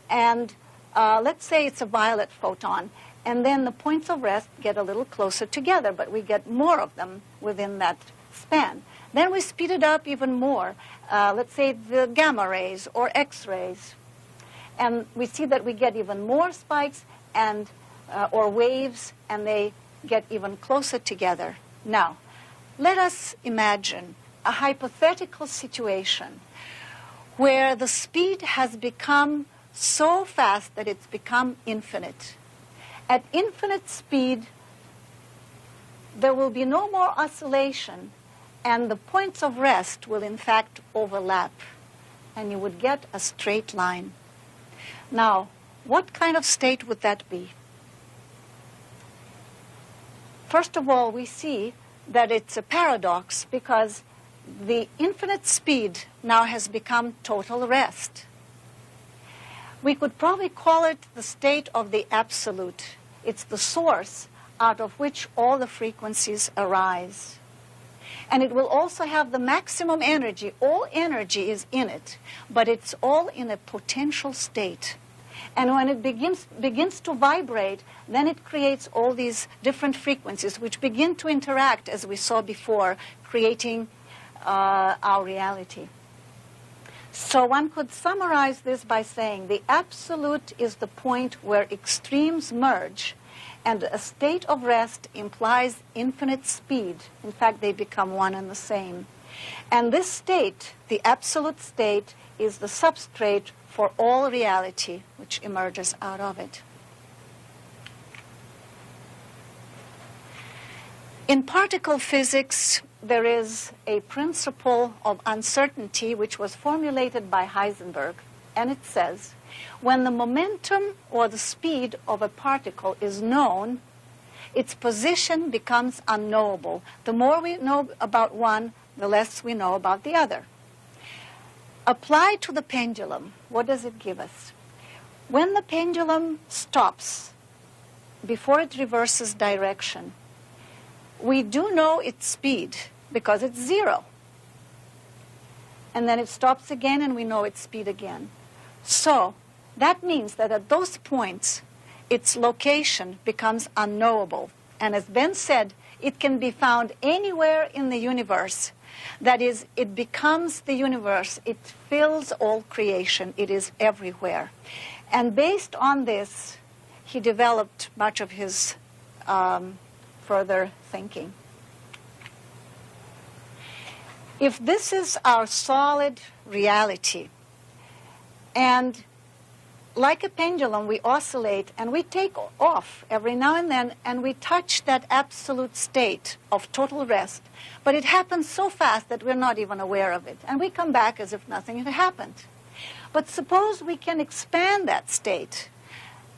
and let's say it's a violet photon, and then the points of rest get a little closer together, but we get more of them within that span. Then we speed it up even more, let's say the gamma rays or X-rays, and we see that we get even more spikes and or waves, and they get even closer together. Now, let us imagine a hypothetical situation where the speed has become so fast that it's become infinite. At infinite speed, there will be no more oscillation, and the points of rest will in fact overlap, and you would get a straight line. Now, what kind of state would that be? First of all, we see that it's a paradox, because the infinite speed now has become total rest. We could probably call it the state of the absolute. It's the source out of which all the frequencies arise. And it will also have the maximum energy. All energy is in it, but it's all in a potential state. And when it begins to vibrate, then it creates all these different frequencies which begin to interact, as we saw before, creating our reality. So one could summarize this by saying the absolute is the point where extremes merge, and a state of rest implies infinite speed. In fact, they become one and the same. And this state, the absolute state, is the substrate for all reality which emerges out of it. In particle physics, there is a principle of uncertainty which was formulated by Heisenberg, and it says, when the momentum or the speed of a particle is known, its position becomes unknowable. The more we know about one, the less we know about the other. Applied to the pendulum, what does it give us? When the pendulum stops before it reverses direction, we do know its speed because it's 0. And then it stops again and we know its speed again. So that means that at those points, its location becomes unknowable. And as Ben said, it can be found anywhere in the universe. That is, it becomes the universe. It fills all creation. It is everywhere. And based on this, he developed much of his further thinking. If this is our solid reality, and like a pendulum, we oscillate and we take off every now and then, and we touch that absolute state of total rest. But it happens so fast that we're not even aware of it. And we come back as if nothing had happened. But suppose we can expand that state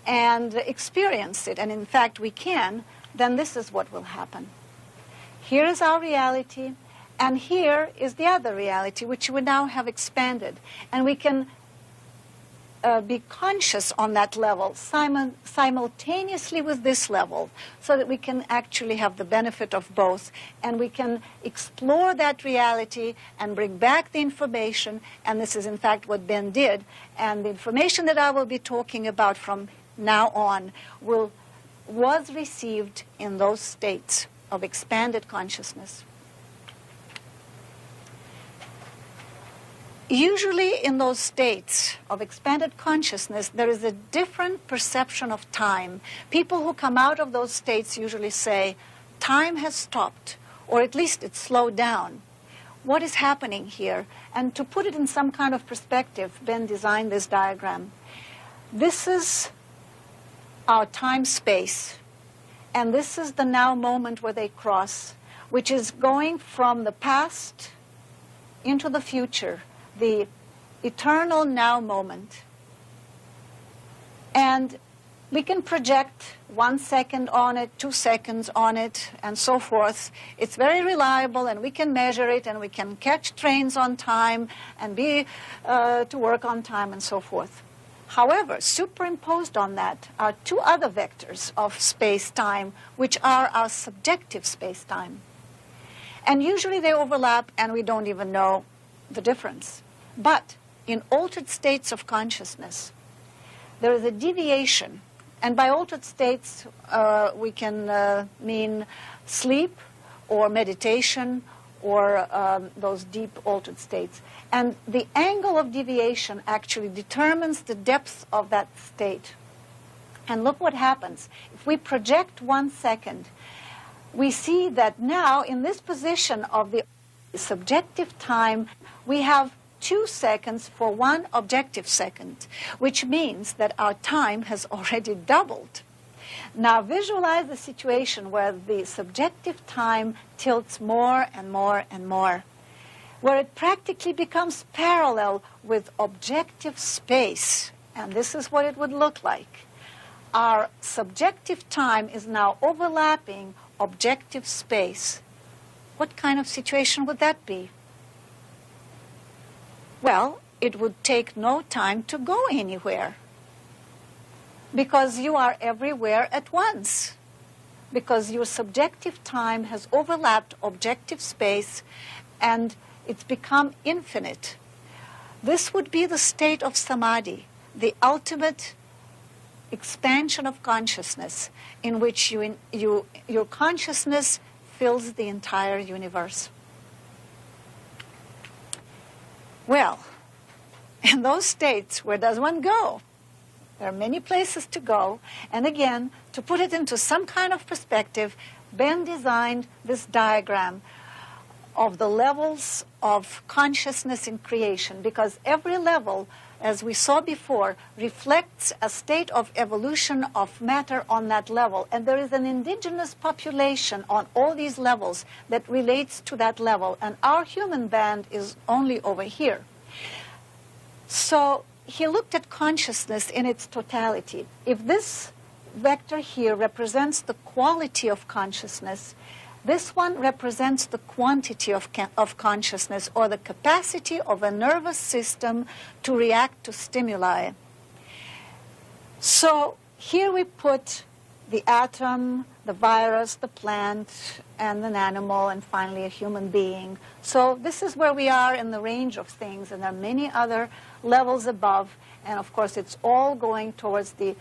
and experience it, and in fact we can, then this is what will happen. Here is our reality, and here is the other reality, which we now have expanded. And we can be conscious on that level simultaneously with this level, so that we can actually have the benefit of both, and we can explore that reality and bring back the information. And this is in fact what Ben did, and the information that I will be talking about from now on was received in those states of expanded consciousness. Usually in those states of expanded consciousness, there is a different perception of time. People who come out of those states usually say, time has stopped, or at least it's slowed down. What is happening here? And to put it in some kind of perspective, Ben designed this diagram. This is our time-space, and this is the now moment where they cross, which is going from the past into the future, the eternal now moment. And we can project 1 second on it, 2 seconds on it, and so forth. It's very reliable, and we can measure it, and we can catch trains on time and be to work on time and so forth. However, superimposed on that are 2 other vectors of space-time, which are our subjective space-time. And usually they overlap, and we don't even know the difference. But in altered states of consciousness, there is a deviation. And by altered states, we can mean sleep or meditation or those deep altered states. And the angle of deviation actually determines the depth of that state. And look what happens. If we project 1 second, we see that now in this position of the subjective time, we have 2 seconds for 1 objective second, which means that our time has already doubled. Now visualize the situation where the subjective time tilts more and more and more, where it practically becomes parallel with objective space. And this is what it would look like. Our subjective time is now overlapping objective space. What kind of situation would that be? Well, it would take no time to go anywhere, because you are everywhere at once. because your subjective time has overlapped objective space and it's become infinite. This would be the state of samadhi, the ultimate expansion of consciousness, in which your consciousness fills the entire universe. Well, in those states, where does one go? There are many places to go. And again, to put it into some kind of perspective, Ben designed this diagram of the levels of consciousness in creation, because every level, as we saw before, reflects a state of evolution of matter on that level. And there is an indigenous population on all these levels that relates to that level. And our human band is only over here. So he looked at consciousness in its totality. If this vector here represents the quality of consciousness, this one represents the quantity of consciousness, or the capacity of a nervous system to react to stimuli. So here we put the atom, the virus, the plant, and an animal, and finally a human being. So this is where we are in the range of things, and there are many other levels above, and of course it's all going towards the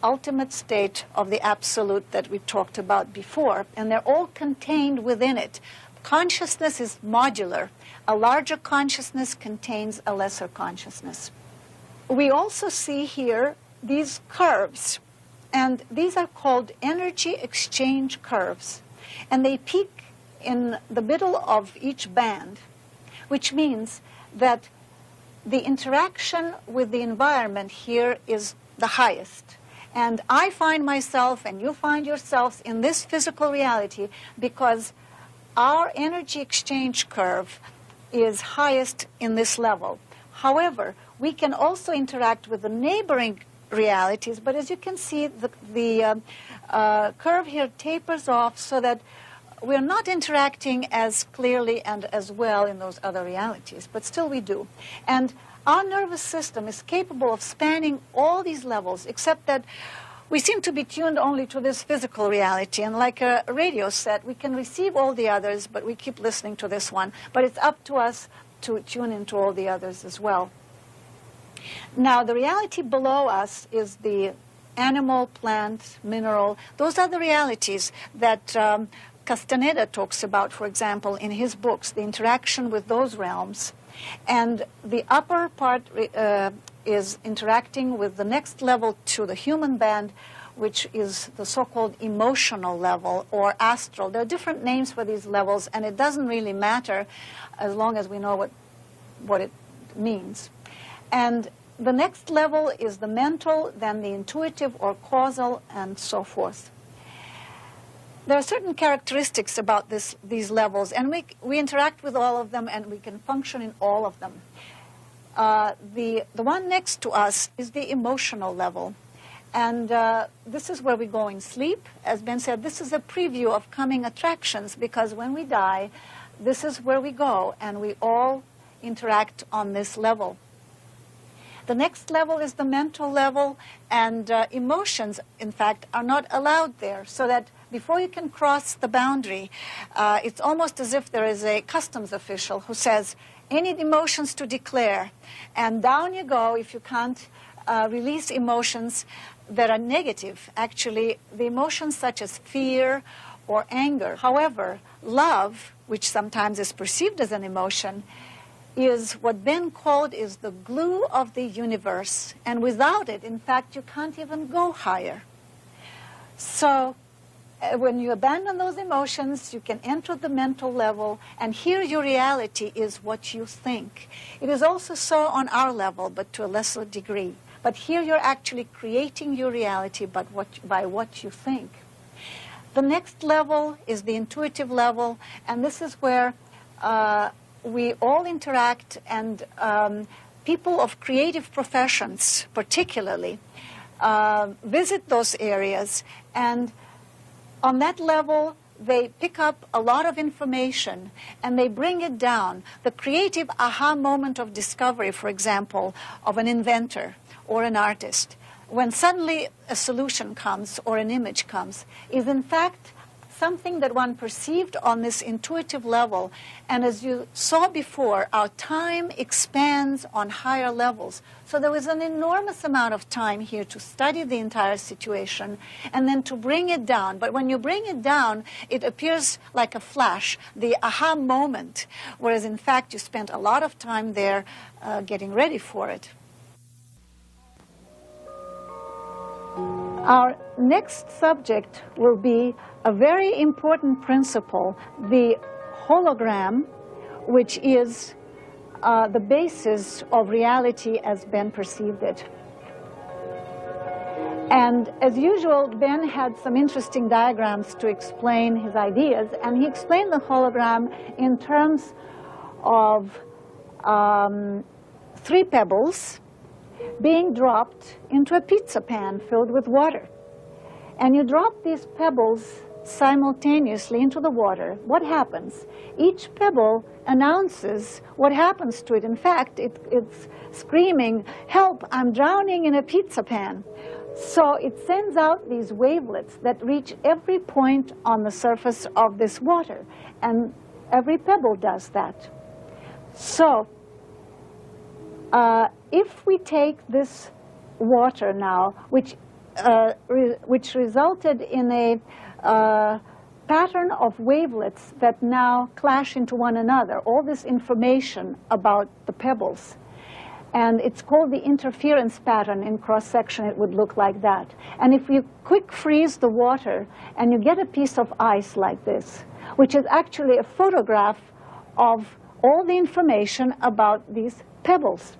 ultimate state of the absolute that we talked about before, and they're all contained within it. Consciousness is modular. A larger consciousness contains a lesser consciousness. We also see here these curves, and these are called energy exchange curves, and they peak in the middle of each band, which means that the interaction with the environment here is the highest. And I find myself, and you find yourselves, in this physical reality because our energy exchange curve is highest in this level. However, we can also interact with the neighboring realities, but as you can see, the curve here tapers off so that we're not interacting as clearly and as well in those other realities, but still we do. And our nervous system is capable of spanning all these levels, except that we seem to be tuned only to this physical reality. And like a radio set, we can receive all the others, but we keep listening to this one. But it's up to us to tune into all the others as well. Now, the reality below us is the animal, plant, mineral. Those are the realities that Castaneda talks about, for example, in his books, the interaction with those realms. And the upper part is interacting with the next level to the human band, which is the so-called emotional level or astral. There are different names for these levels, and it doesn't really matter as long as we know what it means. And the next level is the mental, then the intuitive or causal, and so forth. There are certain characteristics about these levels, and we interact with all of them, and we can function in all of them. The one next to us is the emotional level, and this is where we go in sleep. As Ben said, this is a preview of coming attractions, because when we die, this is where we go, and we all interact on this level. The next level is the mental level, and emotions, in fact, are not allowed there, so that before you can cross the boundary, it's almost as if there is a customs official who says, any emotions to declare, and down you go if you can't release emotions that are negative. Actually, the emotions such as fear or anger. However, love, which sometimes is perceived as an emotion, is what Ben called is the glue of the universe. And without it, in fact, you can't even go higher. So when you abandon those emotions, you can enter the mental level, and here your reality is what you think. It is also so on our level, but to a lesser degree. But here you're actually creating your reality by what you think. The next level is the intuitive level, and this is where we all interact, and people of creative professions particularly visit those areas, and on that level they pick up a lot of information and they bring it down. The creative aha moment of discovery, for example, of an inventor or an artist, when suddenly a solution comes or an image comes, is in fact something that one perceived on this intuitive level. And as you saw before, our time expands on higher levels. So there was an enormous amount of time here to study the entire situation and then to bring it down. But when you bring it down, it appears like a flash, the aha moment, whereas in fact you spent a lot of time there getting ready for it. Our next subject will be a very important principle, the hologram, which is the basis of reality as Ben perceived it. And as usual, Ben had some interesting diagrams to explain his ideas, and he explained the hologram in terms of 3 pebbles being dropped into a pizza pan filled with water. And you drop these pebbles simultaneously into the water. What happens? Each pebble announces what happens to it. In fact, it's screaming, "Help, I'm drowning in a pizza pan." So it sends out these wavelets that reach every point on the surface of this water. And every pebble does that. So if we take this water now, which resulted in a pattern of wavelets that now clash into one another, all this information about the pebbles. And it's called the interference pattern. In cross-section, it would look like that. And if you quick freeze the water and you get a piece of ice like this, which is actually a photograph of all the information about these pebbles.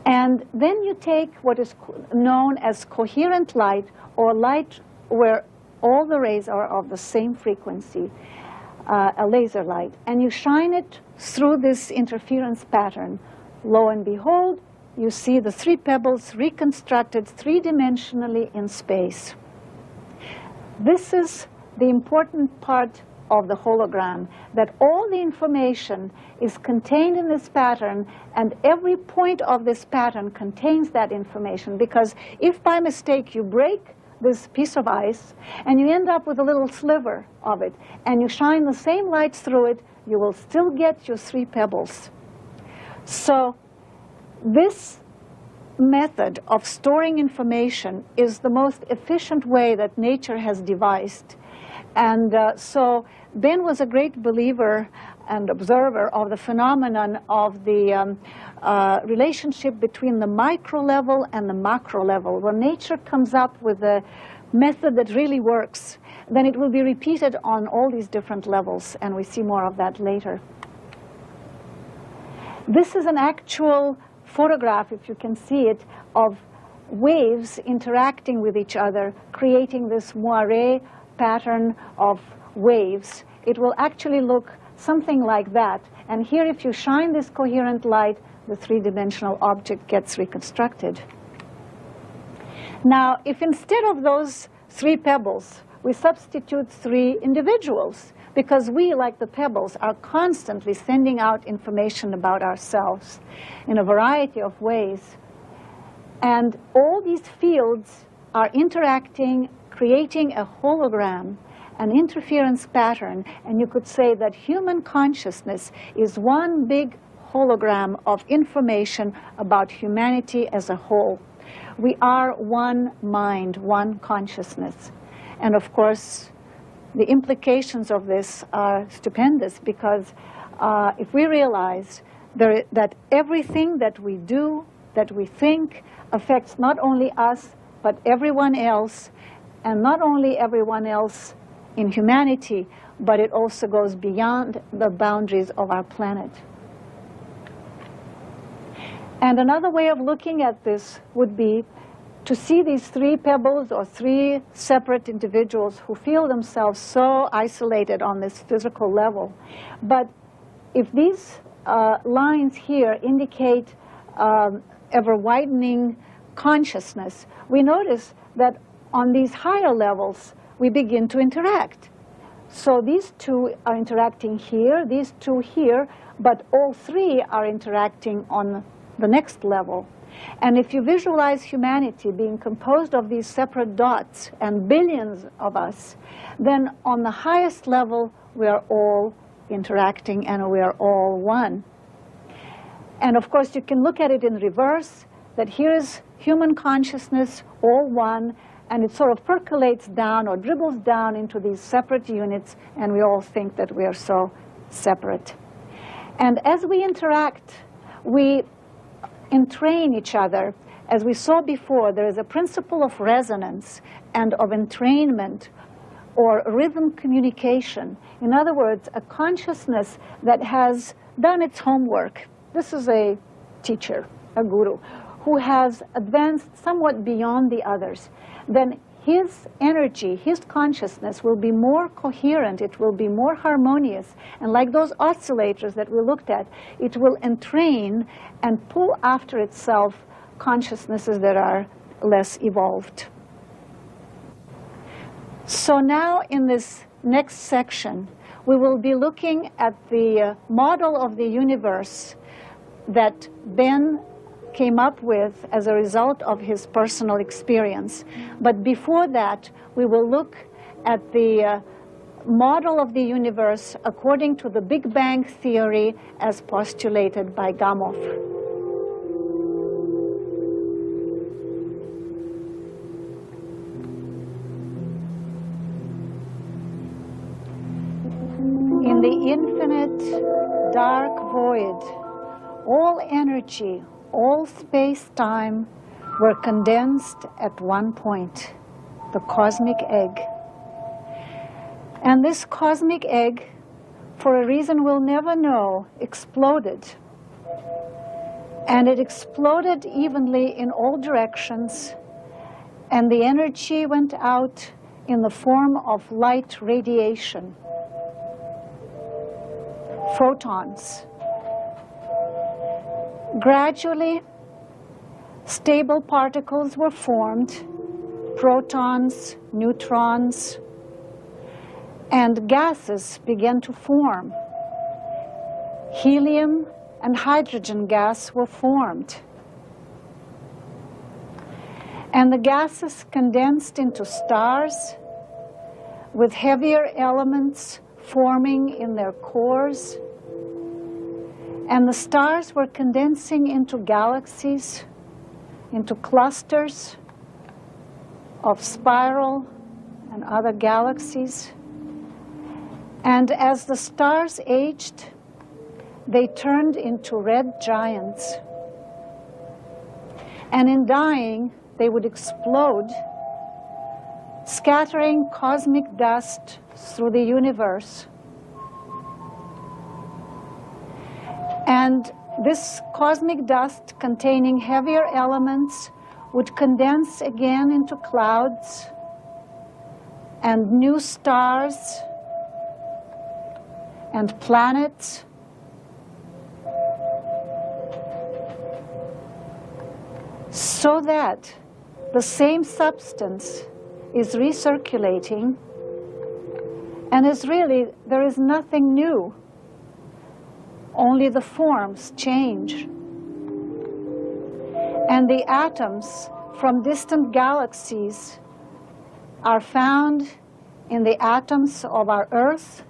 And then you take what is known as coherent light, or light where all the rays are of the same frequency, a laser light, and you shine it through this interference pattern. Lo and behold, you see the 3 pebbles reconstructed 3-dimensionally in space. This is the important part of the hologram, that all the information is contained in this pattern, and every point of this pattern contains that information, because if by mistake you break this piece of ice and you end up with a little sliver of it and you shine the same light through it, you will still get your 3 pebbles. So this method of storing information is the most efficient way that nature has devised. And so Ben was a great believer and observer of the phenomenon of the relationship between the micro level and the macro level. When nature comes up with a method that really works, then it will be repeated on all these different levels, and we see more of that later. This is an actual photograph, if you can see it, of waves interacting with each other, creating this moire pattern of waves. It will actually look something like that. And here, if you shine this coherent light, the 3-dimensional object gets reconstructed. Now, if instead of those 3 pebbles, we substitute 3 individuals, because we, like the pebbles, are constantly sending out information about ourselves in a variety of ways. And all these fields are interacting, creating a hologram, an interference pattern, and you could say that human consciousness is one big hologram of information about humanity as a whole. We are one mind, one consciousness. And of course, the implications of this are stupendous, because if we realize that everything that we do, that we think, affects not only us, but everyone else, and not only everyone else in humanity, but it also goes beyond the boundaries of our planet. And another way of looking at this would be to see these 3 pebbles, or 3 separate individuals who feel themselves so isolated on this physical level. But if these lines here indicate ever-widening consciousness, we notice that on these higher levels, we begin to interact. So these 2 are interacting here, these 2 here, but all 3 are interacting on the next level. And if you visualize humanity being composed of these separate dots and billions of us, then on the highest level, we are all interacting and we are all one. And of course, you can look at it in reverse, that here is human consciousness, all one, and it sort of percolates down or dribbles down into these separate units, and we all think that we are so separate. And as we interact, we entrain each other. As we saw before, there is a principle of resonance and of entrainment or rhythm communication. In other words, a consciousness that has done its homework. This is a teacher, a guru, who has advanced somewhat beyond the others. Then his energy, his consciousness will be more coherent, it will be more harmonious, and like those oscillators that we looked at, it will entrain and pull after itself consciousnesses that are less evolved. So now in this next section, we will be looking at the model of the universe that Ben came up with as a result of his personal experience. But before that, we will look at the model of the universe according to the Big Bang theory as postulated by Gamow. In the infinite dark void, all energy, all space-time were condensed at one point, the cosmic egg. And this cosmic egg, for a reason we'll never know, exploded. And it exploded evenly in all directions, and the energy went out in the form of light radiation, photons. Gradually, stable particles were formed, protons, neutrons, and gases began to form. Helium and hydrogen gas were formed. And the gases condensed into stars with heavier elements forming in their cores. And the stars were condensing into galaxies, into clusters of spiral and other galaxies. And as the stars aged, they turned into red giants. And in dying, they would explode, scattering cosmic dust through the universe. And this cosmic dust containing heavier elements would condense again into clouds and new stars and planets. So that the same substance is recirculating, and there is nothing new. Only the forms change. And the atoms from distant galaxies are found in the atoms of our Earth,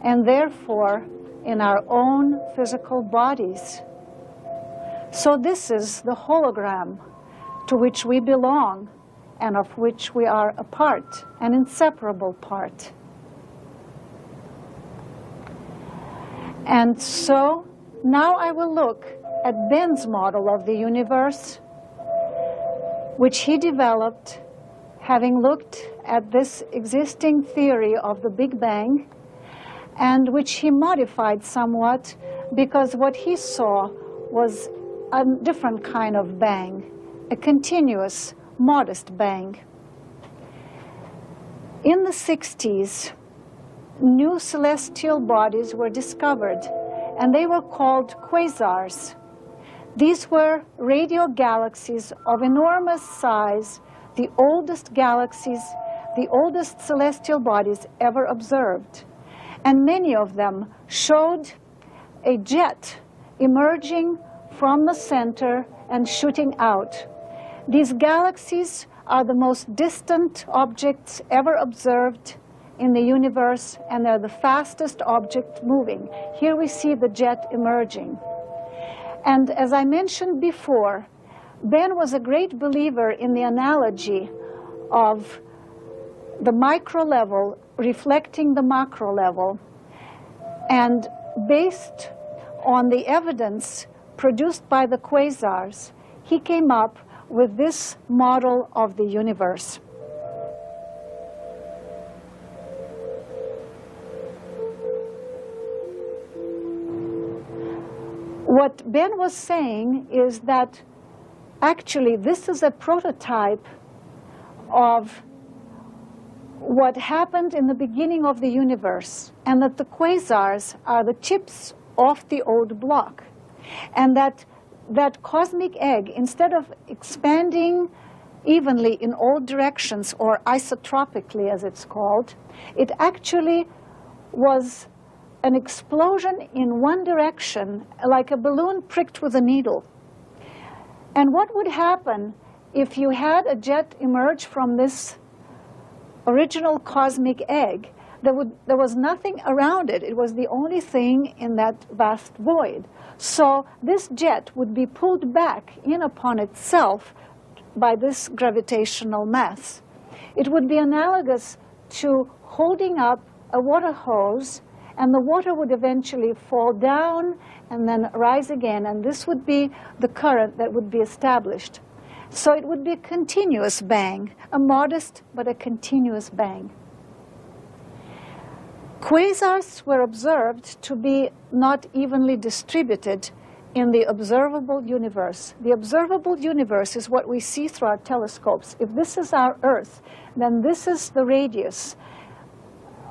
and therefore in our own physical bodies. So this is the hologram to which we belong and of which we are a part, an inseparable part. And so now I will look at Ben's model of the universe, which he developed having looked at this existing theory of the Big Bang, and which he modified somewhat because what he saw was a different kind of bang, a continuous, modest bang. In the 60s, new celestial bodies were discovered, and they were called quasars. These were radio galaxies of enormous size, the oldest galaxies, the oldest celestial bodies ever observed. And many of them showed a jet emerging from the center and shooting out. These galaxies are the most distant objects ever observed in the universe, and they're the fastest object moving. Here we see the jet emerging. And as I mentioned before, Ben was a great believer in the analogy of the micro level reflecting the macro level. And based on the evidence produced by the quasars, he came up with this model of the universe. What Ben was saying is that actually this is a prototype of what happened in the beginning of the universe, and that the quasars are the chips off the old block, and that cosmic egg, instead of expanding evenly in all directions, or isotropically as it's called, it actually was an explosion in one direction, like a balloon pricked with a needle. And what would happen if you had a jet emerge from this original cosmic egg? There was nothing around it. It was the only thing in that vast void. So this jet would be pulled back in upon itself by this gravitational mass. It would be analogous to holding up a water hose, and the water would eventually fall down and then rise again, and this would be the current that would be established. So it would be a continuous bang, a modest but a continuous bang. Quasars were observed to be not evenly distributed in the observable universe. The observable universe is what we see through our telescopes. If this is our Earth, then this is the radius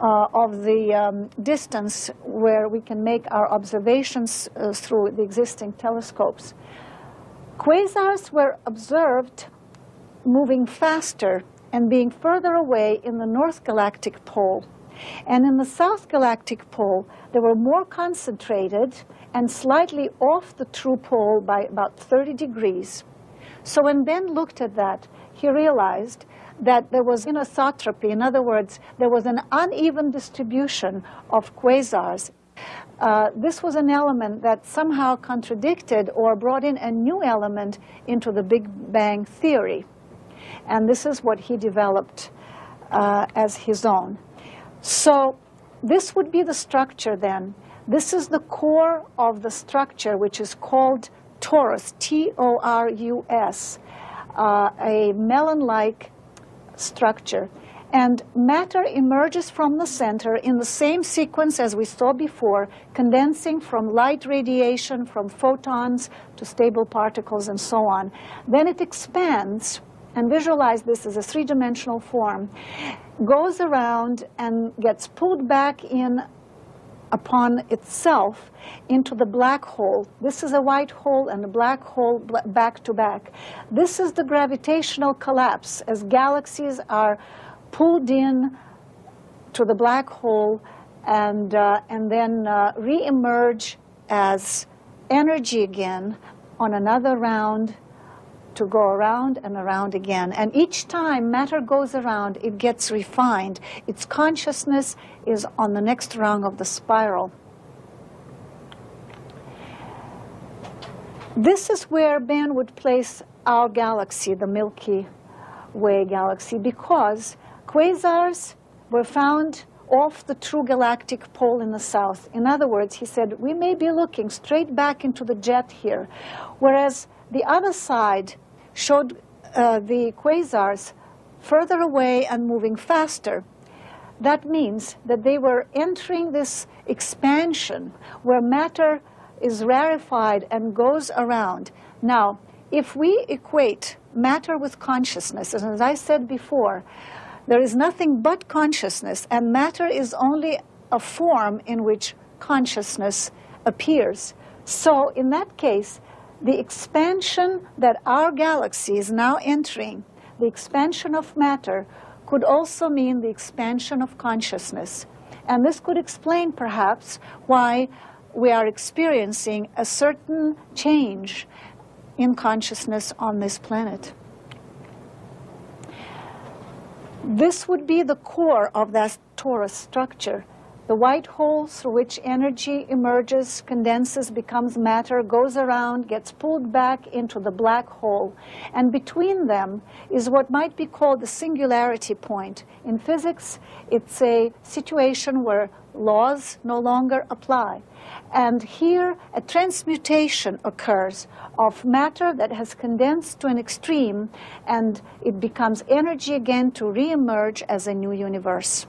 of the distance where we can make our observations through the existing telescopes. Quasars were observed moving faster and being further away in the north galactic pole. And in the south galactic pole, they were more concentrated and slightly off the true pole by about 30 degrees. So when Ben looked at that, he realized that there was anisotropy. In other words, there was an uneven distribution of quasars. This was an element that somehow contradicted or brought in a new element into the Big Bang theory. And this is what he developed as his own. So this would be the structure then. This is the core of the structure, which is called torus, T-O-R-U-S, a melon-like structure. And matter emerges from the center in the same sequence as we saw before, condensing from light radiation, from photons to stable particles and so on. Then it expands, and visualize this as a three-dimensional form, goes around and gets pulled back in upon itself into the black hole. This is a white hole and a black hole back to back. This is the gravitational collapse as galaxies are pulled in to the black hole and then re-emerge as energy again on another round to go around and around again. And each time matter goes around, it gets refined. Its consciousness is on the next rung of the spiral. This is where Ben would place our galaxy, the Milky Way galaxy, because quasars were found off the true galactic pole in the south. In other words, he said, we may be looking straight back into the jet here, whereas the other side showed the quasars further away and moving faster. That means that they were entering this expansion where matter is rarefied and goes around. Now, if we equate matter with consciousness, and as I said before, there is nothing but consciousness, and matter is only a form in which consciousness appears. So in that case, the expansion that our galaxy is now entering, the expansion of matter, could also mean the expansion of consciousness. And this could explain, perhaps, why we are experiencing a certain change in consciousness on this planet. This would be the core of that torus structure. The white hole through which energy emerges, condenses, becomes matter, goes around, gets pulled back into the black hole. And between them is what might be called the singularity point. In physics, it's a situation where laws no longer apply. And here, a transmutation occurs of matter that has condensed to an extreme, and it becomes energy again to re-emerge as a new universe.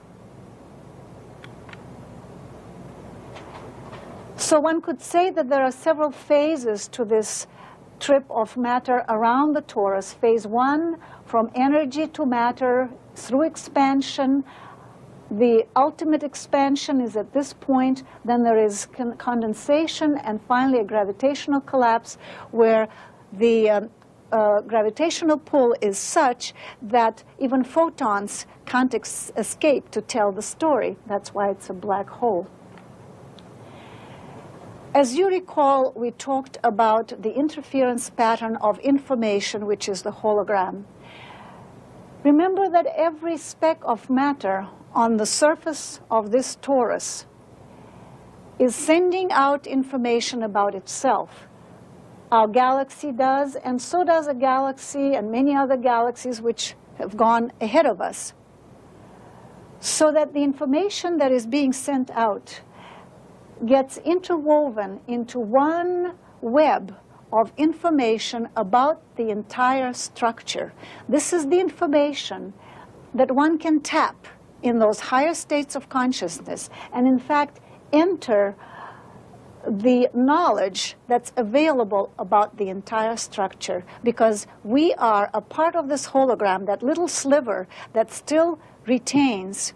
So one could say that there are several phases to this trip of matter around the torus. Phase one, from energy to matter through expansion. The ultimate expansion is at this point. Then there is condensation and finally a gravitational collapse where the gravitational pull is such that even photons can't escape to tell the story. That's why it's a black hole. As you recall, we talked about the interference pattern of information, which is the hologram. Remember that every speck of matter on the surface of this torus is sending out information about itself. Our galaxy does, and so does a galaxy and many other galaxies which have gone ahead of us. So that the information that is being sent out gets interwoven into one web of information about the entire structure. This is the information that one can tap in those higher states of consciousness and, in fact, enter the knowledge that's available about the entire structure, because we are a part of this hologram, that little sliver that still retains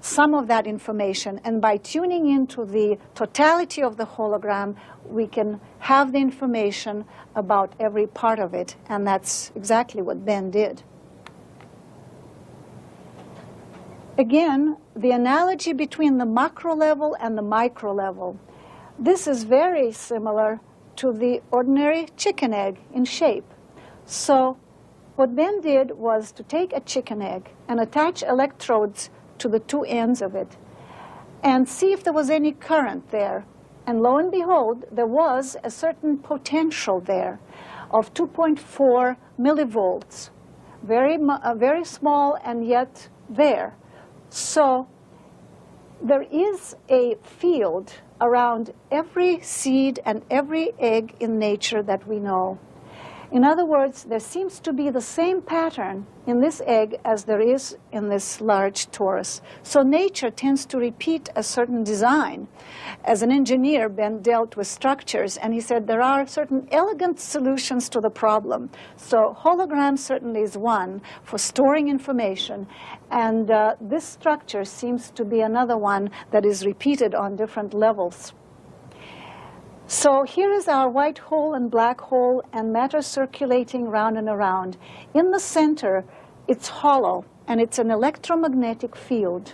some of that information, and by tuning into the totality of the hologram, we can have the information about every part of it, and that's exactly what Ben did. Again, the analogy between the macro level and the micro level. This is very similar to the ordinary chicken egg in shape. So what Ben did was to take a chicken egg and attach electrodes to the two ends of it and see if there was any current there. And lo and behold, there was a certain potential there of 2.4 millivolts, very small and yet there. So there is a field around every seed and every egg in nature that we know. In other words, there seems to be the same pattern in this egg as there is in this large torus. So nature tends to repeat a certain design. As an engineer, Ben dealt with structures, and he said there are certain elegant solutions to the problem. So hologram certainly is one for storing information, and this structure seems to be another one that is repeated on different levels. So here is our white hole and black hole and matter circulating round and around. In the center, it's hollow, and it's an electromagnetic field.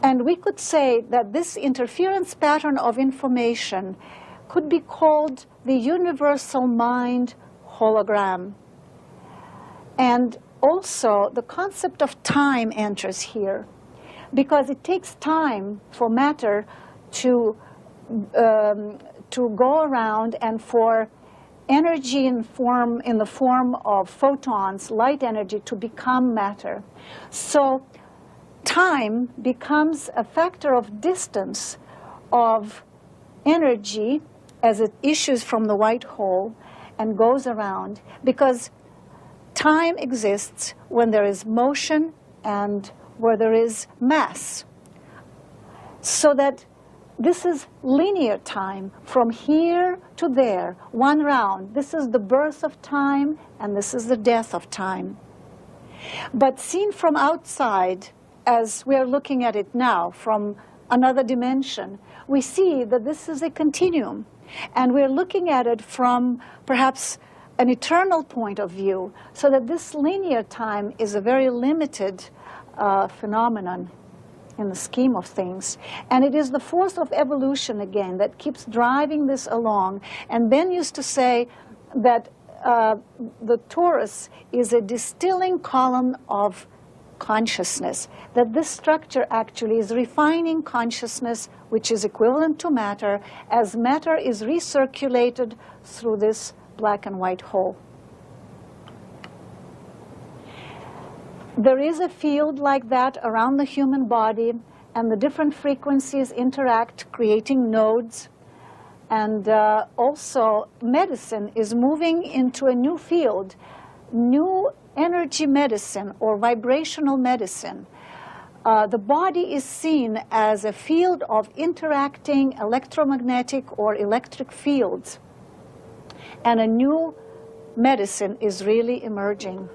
And we could say that this interference pattern of information could be called the universal mind hologram. And also, the concept of time enters here, because it takes time for matter to go around and for energy in the form of photons, light energy, to become matter. So time becomes a factor of distance of energy as it issues from the white hole and goes around, because time exists when there is motion and where there is mass. So that this is linear time from here to there, one round. This is the birth of time, and this is the death of time. But seen from outside, as we are looking at it now, from another dimension, we see that this is a continuum. And we're looking at it from perhaps an eternal point of view, so that this linear time is a very limited phenomenon in the scheme of things. And it is the force of evolution, again, that keeps driving this along. And Ben used to say that the torus is a distilling column of consciousness, that this structure actually is refining consciousness, which is equivalent to matter, as matter is recirculated through this black and white hole. There is a field like that around the human body, and the different frequencies interact, creating nodes. And also, medicine is moving into a new field, new energy medicine or vibrational medicine. The body is seen as a field of interacting electromagnetic or electric fields. And a new medicine is really emerging.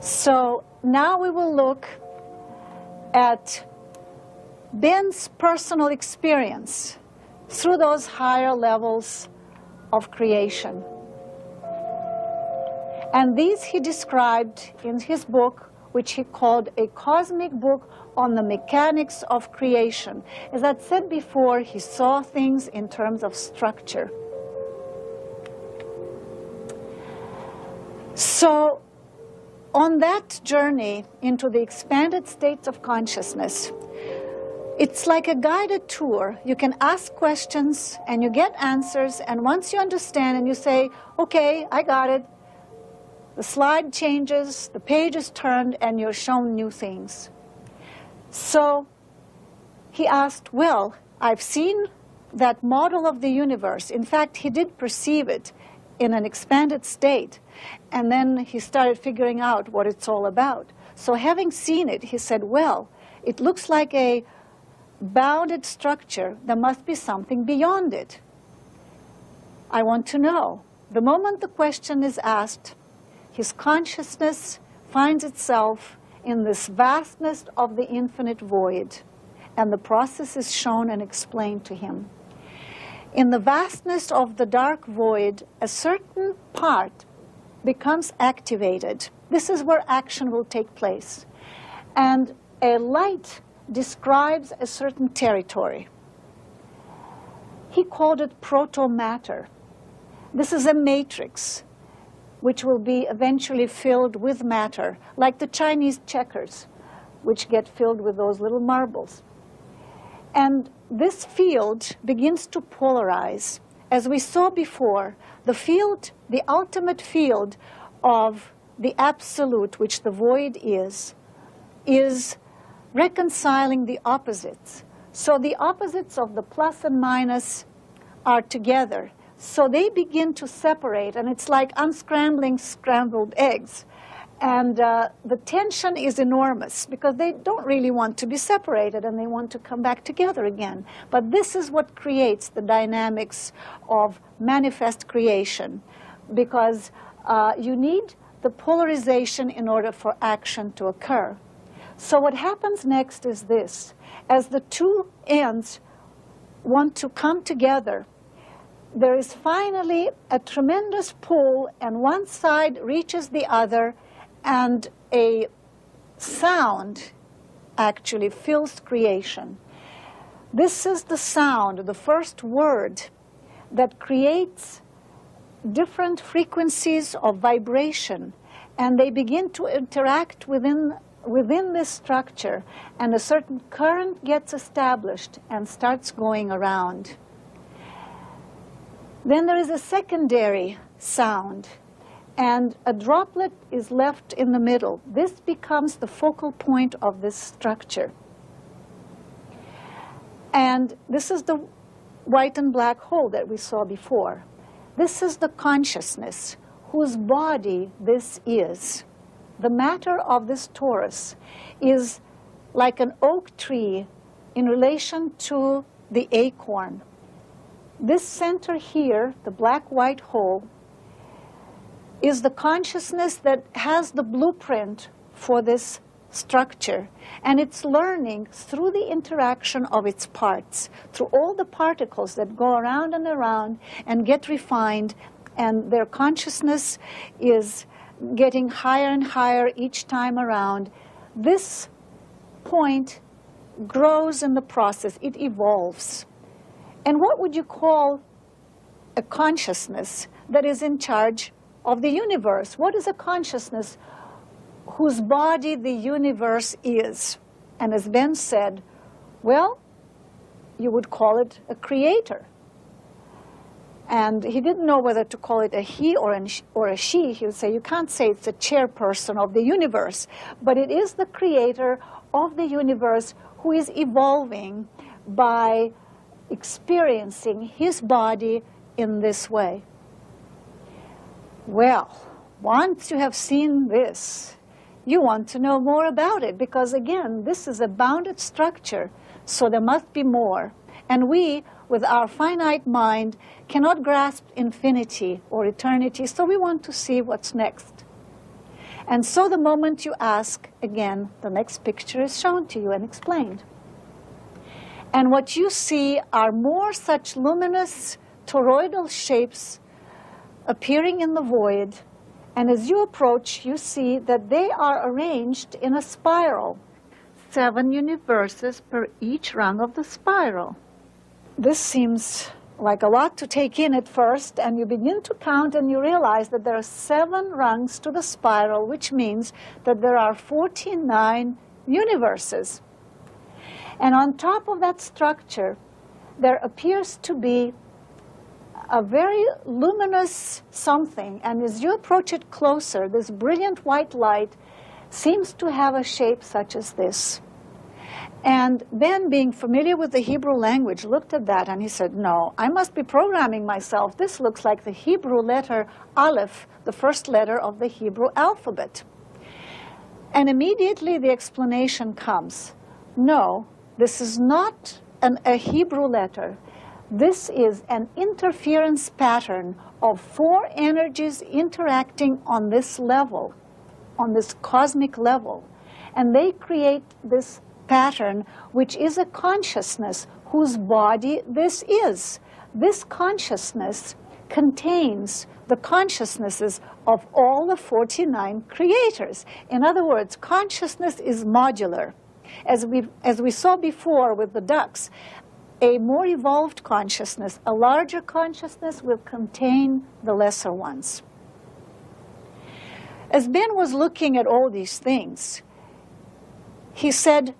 So now we will look at Ben's personal experience through those higher levels of creation. And these he described in his book, which he called A Cosmic Book on the Mechanics of Creation. As I said before, he saw things in terms of structure. So, on that journey into the expanded states of consciousness, it's like a guided tour. You can ask questions and you get answers, and once you understand and you say, okay, I got it, the slide changes, the page is turned, and you're shown new things. So he asked, well, I've seen that model of the universe. In fact, he did perceive it in an expanded state. And then he started figuring out what it's all about. So having seen it, he said, well, it looks like a bounded structure. There must be something beyond it. I want to know. The moment the question is asked, his consciousness finds itself in this vastness of the infinite void. And the process is shown and explained to him. In the vastness of the dark void, a certain part becomes activated. This is where action will take place. And a light describes a certain territory. He called it proto-matter. This is a matrix which will be eventually filled with matter, like the Chinese checkers, which get filled with those little marbles. And this field begins to polarize. As we saw before, the field, the ultimate field of the absolute, which the void is reconciling the opposites. So the opposites of the plus and minus are together. So they begin to separate, and it's like unscrambling scrambled eggs. And the tension is enormous because they don't really want to be separated and they want to come back together again. But this is what creates the dynamics of manifest creation, because you need the polarization in order for action to occur. So what happens next is this. As the two ends want to come together, there is finally a tremendous pull, and one side reaches the other, and a sound actually fills creation. This is the sound, the first word, that creates different frequencies of vibration, and they begin to interact within this structure, and a certain current gets established and starts going around. Then there is a secondary sound, and a droplet is left in the middle. This becomes the focal point of this structure. And this is the white and black hole that we saw before. This is the consciousness whose body this is. The matter of this torus is like an oak tree in relation to the acorn. This center here, the black-white hole, is the consciousness that has the blueprint for this structure. And it's learning through the interaction of its parts, through all the particles that go around and get refined, and their consciousness is getting higher and higher each time around. this point grows in the process. It evolves. And what would you call a consciousness that is in charge of the universe? What is a consciousness whose body the universe is? And as Ben said, well, you would call it a creator. And he didn't know whether to call it a he or a she. He would say, you can't say it's a chairperson of the universe, but it is the creator of the universe who is evolving by experiencing his body in this way. Well, once you have seen this, you want to know more about it, because again, this is a bounded structure, so there must be more. And we, with our finite mind, cannot grasp infinity or eternity, so we want to see what's next. And so the moment you ask, again, the next picture is shown to you and explained. And what you see are more such luminous toroidal shapes appearing in the void. And as you approach, you see that they are arranged in a spiral. 7 universes per each rung of the spiral. This seems like a lot to take in at first, and you begin to count and you realize that there are 7 rungs to the spiral, which means that there are 49 universes. And on top of that structure, there appears to be a very luminous something, and as you approach it closer, this brilliant white light seems to have a shape such as this. And Ben, being familiar with the Hebrew language, looked at that and he said, no, I must be programming myself. This looks like the Hebrew letter Aleph, the first letter of the Hebrew alphabet. And immediately the explanation comes. No, this is not a Hebrew letter. This is an interference pattern of 4 energies interacting on this level, on this cosmic level. And they create this pattern, which is a consciousness whose body this is. This consciousness contains the consciousnesses of all the 49 creators. In other words, consciousness is modular. As we saw before with the ducks, a more evolved consciousness, a larger consciousness, will contain the lesser ones. As Ben was looking at all these things, he said,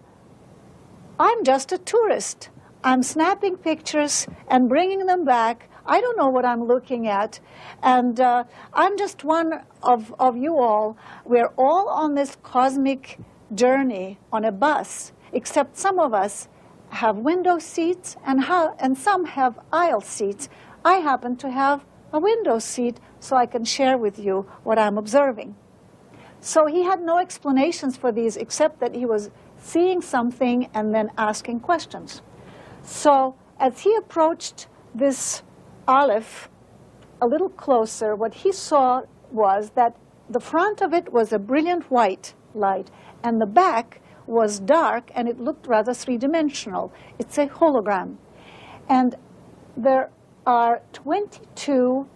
I'm just a tourist. I'm snapping pictures and bringing them back. I don't know what I'm looking at. And I'm just one of you all. We're all on this cosmic journey on a bus, except some of us have window seats and some have aisle seats. I happen to have a window seat, so I can share with you what I'm observing. So he had no explanations for these except that he was seeing something and then asking questions. So as he approached this Aleph a little closer, what he saw was that the front of it was a brilliant white light, and the back was dark, and it looked rather three-dimensional. It's a hologram. And there are 22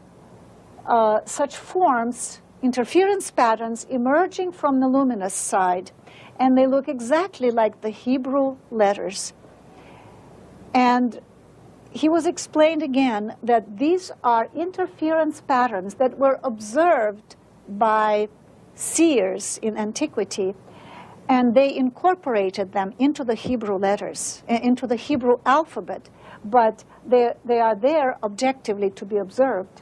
such forms, interference patterns, emerging from the luminous side. And they look exactly like the Hebrew letters. And he was explained again that these are interference patterns that were observed by seers in antiquity, and they incorporated them into the Hebrew letters, into the Hebrew alphabet, but they are there objectively to be observed.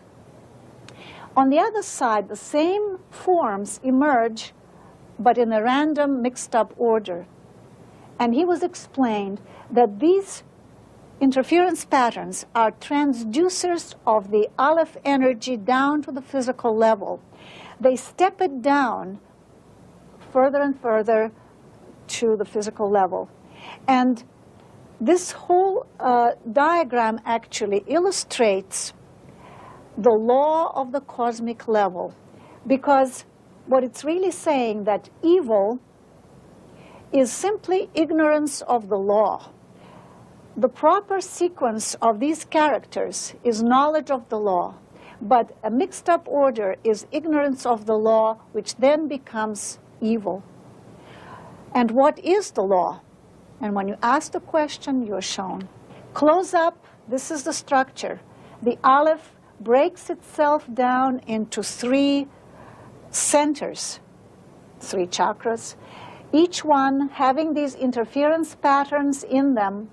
On the other side, the same forms emerge, but in a random, mixed-up order. And he was explained that these interference patterns are transducers of the Aleph energy down to the physical level. They step it down further and further to the physical level. And this whole diagram actually illustrates the law of the cosmic level, because what it's really saying that evil is simply ignorance of the law. The proper sequence of these characters is knowledge of the law, but a mixed-up order is ignorance of the law, which then becomes evil. And what is the law? And when you ask the question, you're shown. Close up, this is the structure. The aleph breaks itself down into 3 centers, 3 chakras, each one having these interference patterns in them,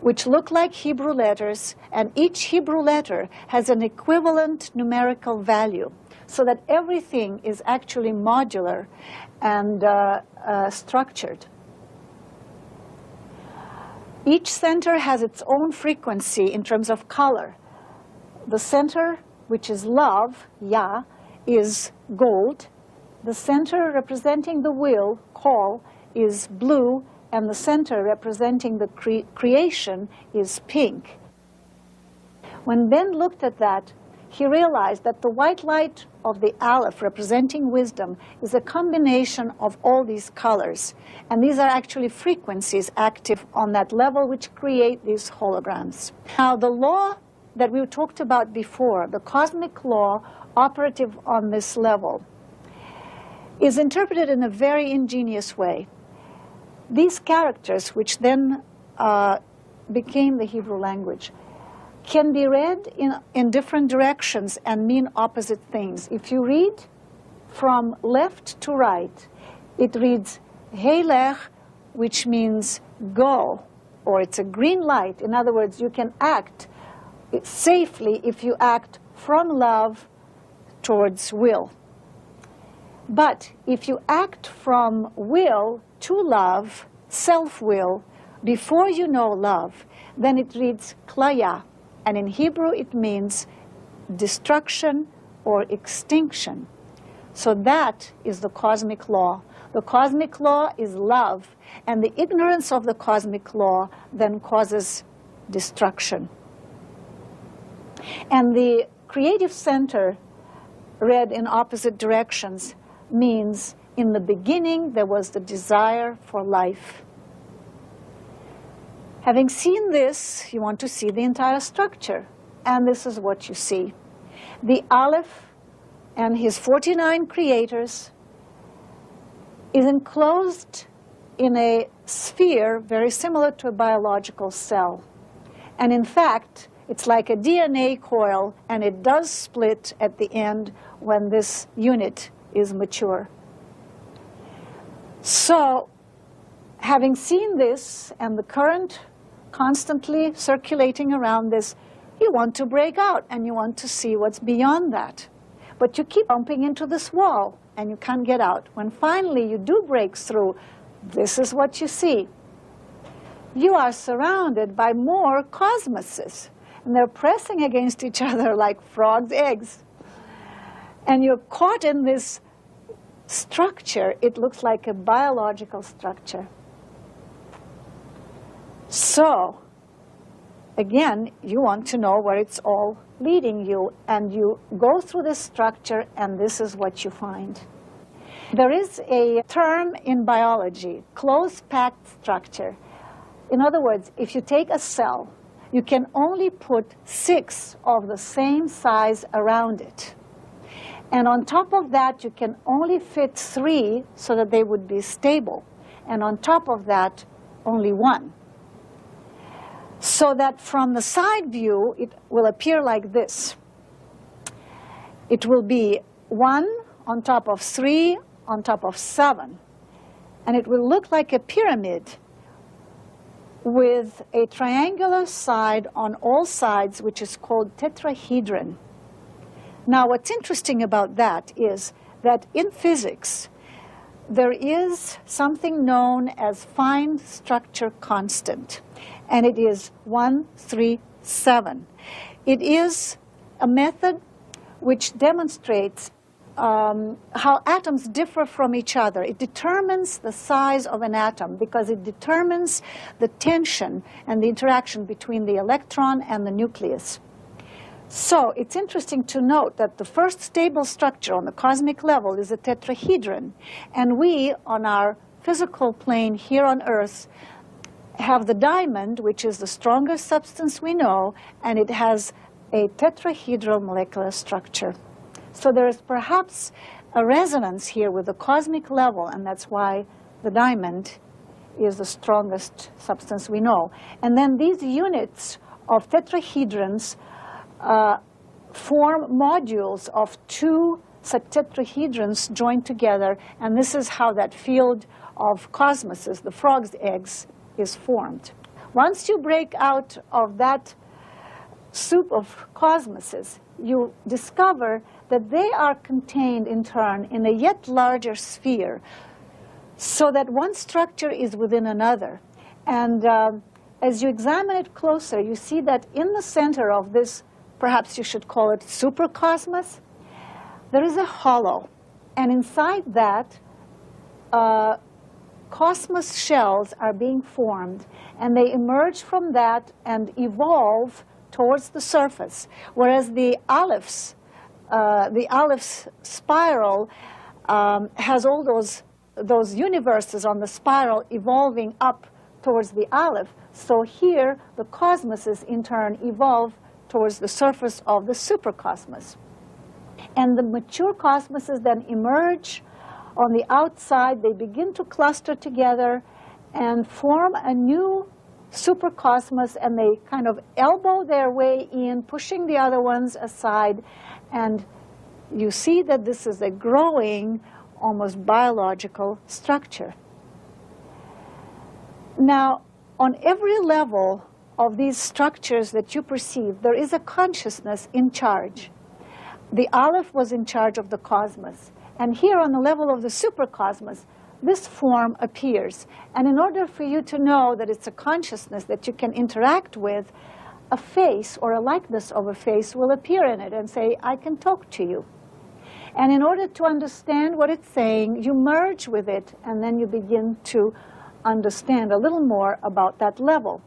which look like Hebrew letters, and each Hebrew letter has an equivalent numerical value, so that everything is actually modular and structured. Each center has its own frequency in terms of color. The center, which is love, Yah, is gold. The center representing the will, Kol, is blue, and the center representing the creation is pink. When Ben looked at that, he realized that the white light of the aleph, representing wisdom, is a combination of all these colors. And these are actually frequencies active on that level which create these holograms. Now, the law that we talked about before, the cosmic law operative on this level, is interpreted in a very ingenious way. These characters, which then became the Hebrew language, can be read in different directions and mean opposite things. If you read from left to right, it reads Heilech, which means go, or it's a green light. In other words, you can act safely if you act from love towards will. But if you act from will to love, self-will, before you know love, then it reads klaya. And in Hebrew, it means destruction or extinction. So that is the cosmic law. The cosmic law is love, and the ignorance of the cosmic law then causes destruction. And the creative center, read in opposite directions, means in the beginning there was the desire for life. Having seen this, you want to see the entire structure, and this is what you see. The aleph and his 49 creators is enclosed in a sphere very similar to a biological cell. And in fact, it's like a DNA coil, and it does split at the end when this unit is mature. So, having seen this and the current constantly circulating around this, you want to break out and you want to see what's beyond that. But you keep bumping into this wall and you can't get out. When finally you do break through, this is what you see. You are surrounded by more cosmoses, and they're pressing against each other like frogs' eggs. And you're caught in this structure. It looks like a biological structure. So, again, you want to know where it's all leading you, and you go through this structure, and this is what you find. There is a term in biology, close-packed structure. In other words, if you take a cell, you can only put 6 of the same size around it. And on top of that, you can only fit 3 so that they would be stable. And on top of that, only 1. So that from the side view, it will appear like this. It will be 1 on top of 3 on top of 7. And it will look like a pyramid with a triangular side on all sides, which is called tetrahedron. Now, what's interesting about that is that in physics, there is something known as fine structure constant, and it is 137. It is a method which demonstrates how atoms differ from each other. It determines the size of an atom because it determines the tension and the interaction between the electron and the nucleus. So it's interesting to note that the first stable structure on the cosmic level is a tetrahedron, and we, on our physical plane here on Earth, have the diamond, which is the strongest substance we know, and it has a tetrahedral molecular structure. So there is perhaps a resonance here with the cosmic level, and that's why the diamond, is the strongest substance we know. And then these units of tetrahedrons form modules of two such tetrahedrons joined together, and this is how that field of cosmoses, the frog's eggs, is formed. Once you break out of that soup of cosmoses, you discover that they are contained in turn in a yet larger sphere, so that one structure is within another. And as you examine it closer, you see that in the center of this, perhaps you should call it supercosmos, there is a hollow. And inside that, cosmos shells are being formed, and they emerge from that and evolve towards the surface. Whereas the Aleph's spiral has all those universes on the spiral evolving up towards the Aleph. So here, the cosmoses in turn evolve towards the surface of the supercosmos. And the mature cosmoses then emerge on the outside. They begin to cluster together and form a new supercosmos, and they kind of elbow their way in, pushing the other ones aside. And you see that this is a growing, almost biological structure. Now, on every level of these structures that you perceive, there is a consciousness in charge. The Aleph was in charge of the cosmos. And here on the level of the supercosmos, this form appears. And in order for you to know that it's a consciousness that you can interact with, a face or a likeness of a face will appear in it and say, I can talk to you. And in order to understand what it's saying, you merge with it, and then you begin to understand a little more about that level.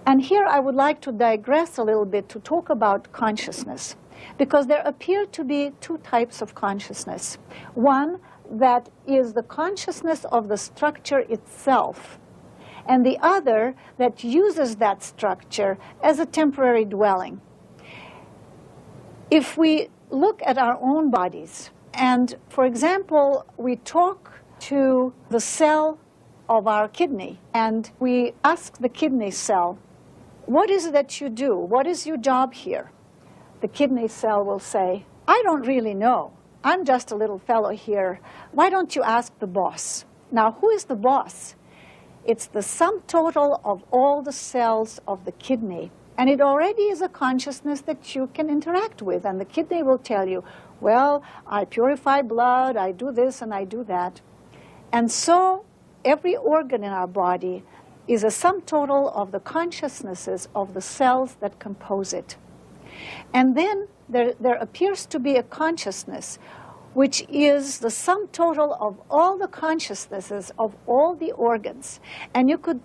And here I would like to digress a little bit to talk about consciousness, because there appear to be two types of consciousness. One that is the consciousness of the structure itself, and the other that uses that structure as a temporary dwelling. If we look at our own bodies, and for example, we talk to the cell of our kidney, and we ask the kidney cell, what is it that you do? What is your job here? The kidney cell will say, I don't really know. I'm just a little fellow here. Why don't you ask the boss? Now, who is the boss? It's the sum total of all the cells of the kidney. And it already is a consciousness that you can interact with. And the kidney will tell you, well, I purify blood, I do this and I do that. And so every organ in our body is a sum total of the consciousnesses of the cells that compose it. And then there appears to be a consciousness which is the sum total of all the consciousnesses of all the organs. And you could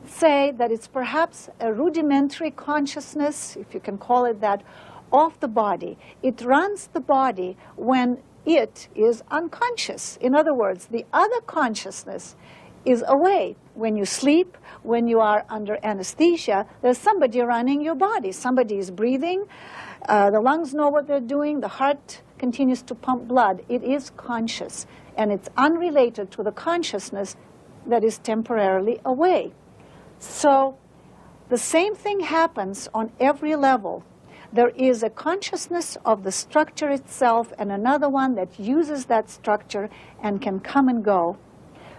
say that it's perhaps a rudimentary consciousness, if you can call it that, of the body. It runs the body when it is unconscious. In other words, the other consciousness is away. When you sleep, when you are under anesthesia, there's somebody running your body. Somebody is breathing. The lungs know what they're doing. The heart continues to pump blood. It is conscious, and it's unrelated to the consciousness that is temporarily away. So the same thing happens on every level. There is a consciousness of the structure itself and another one that uses that structure and can come and go.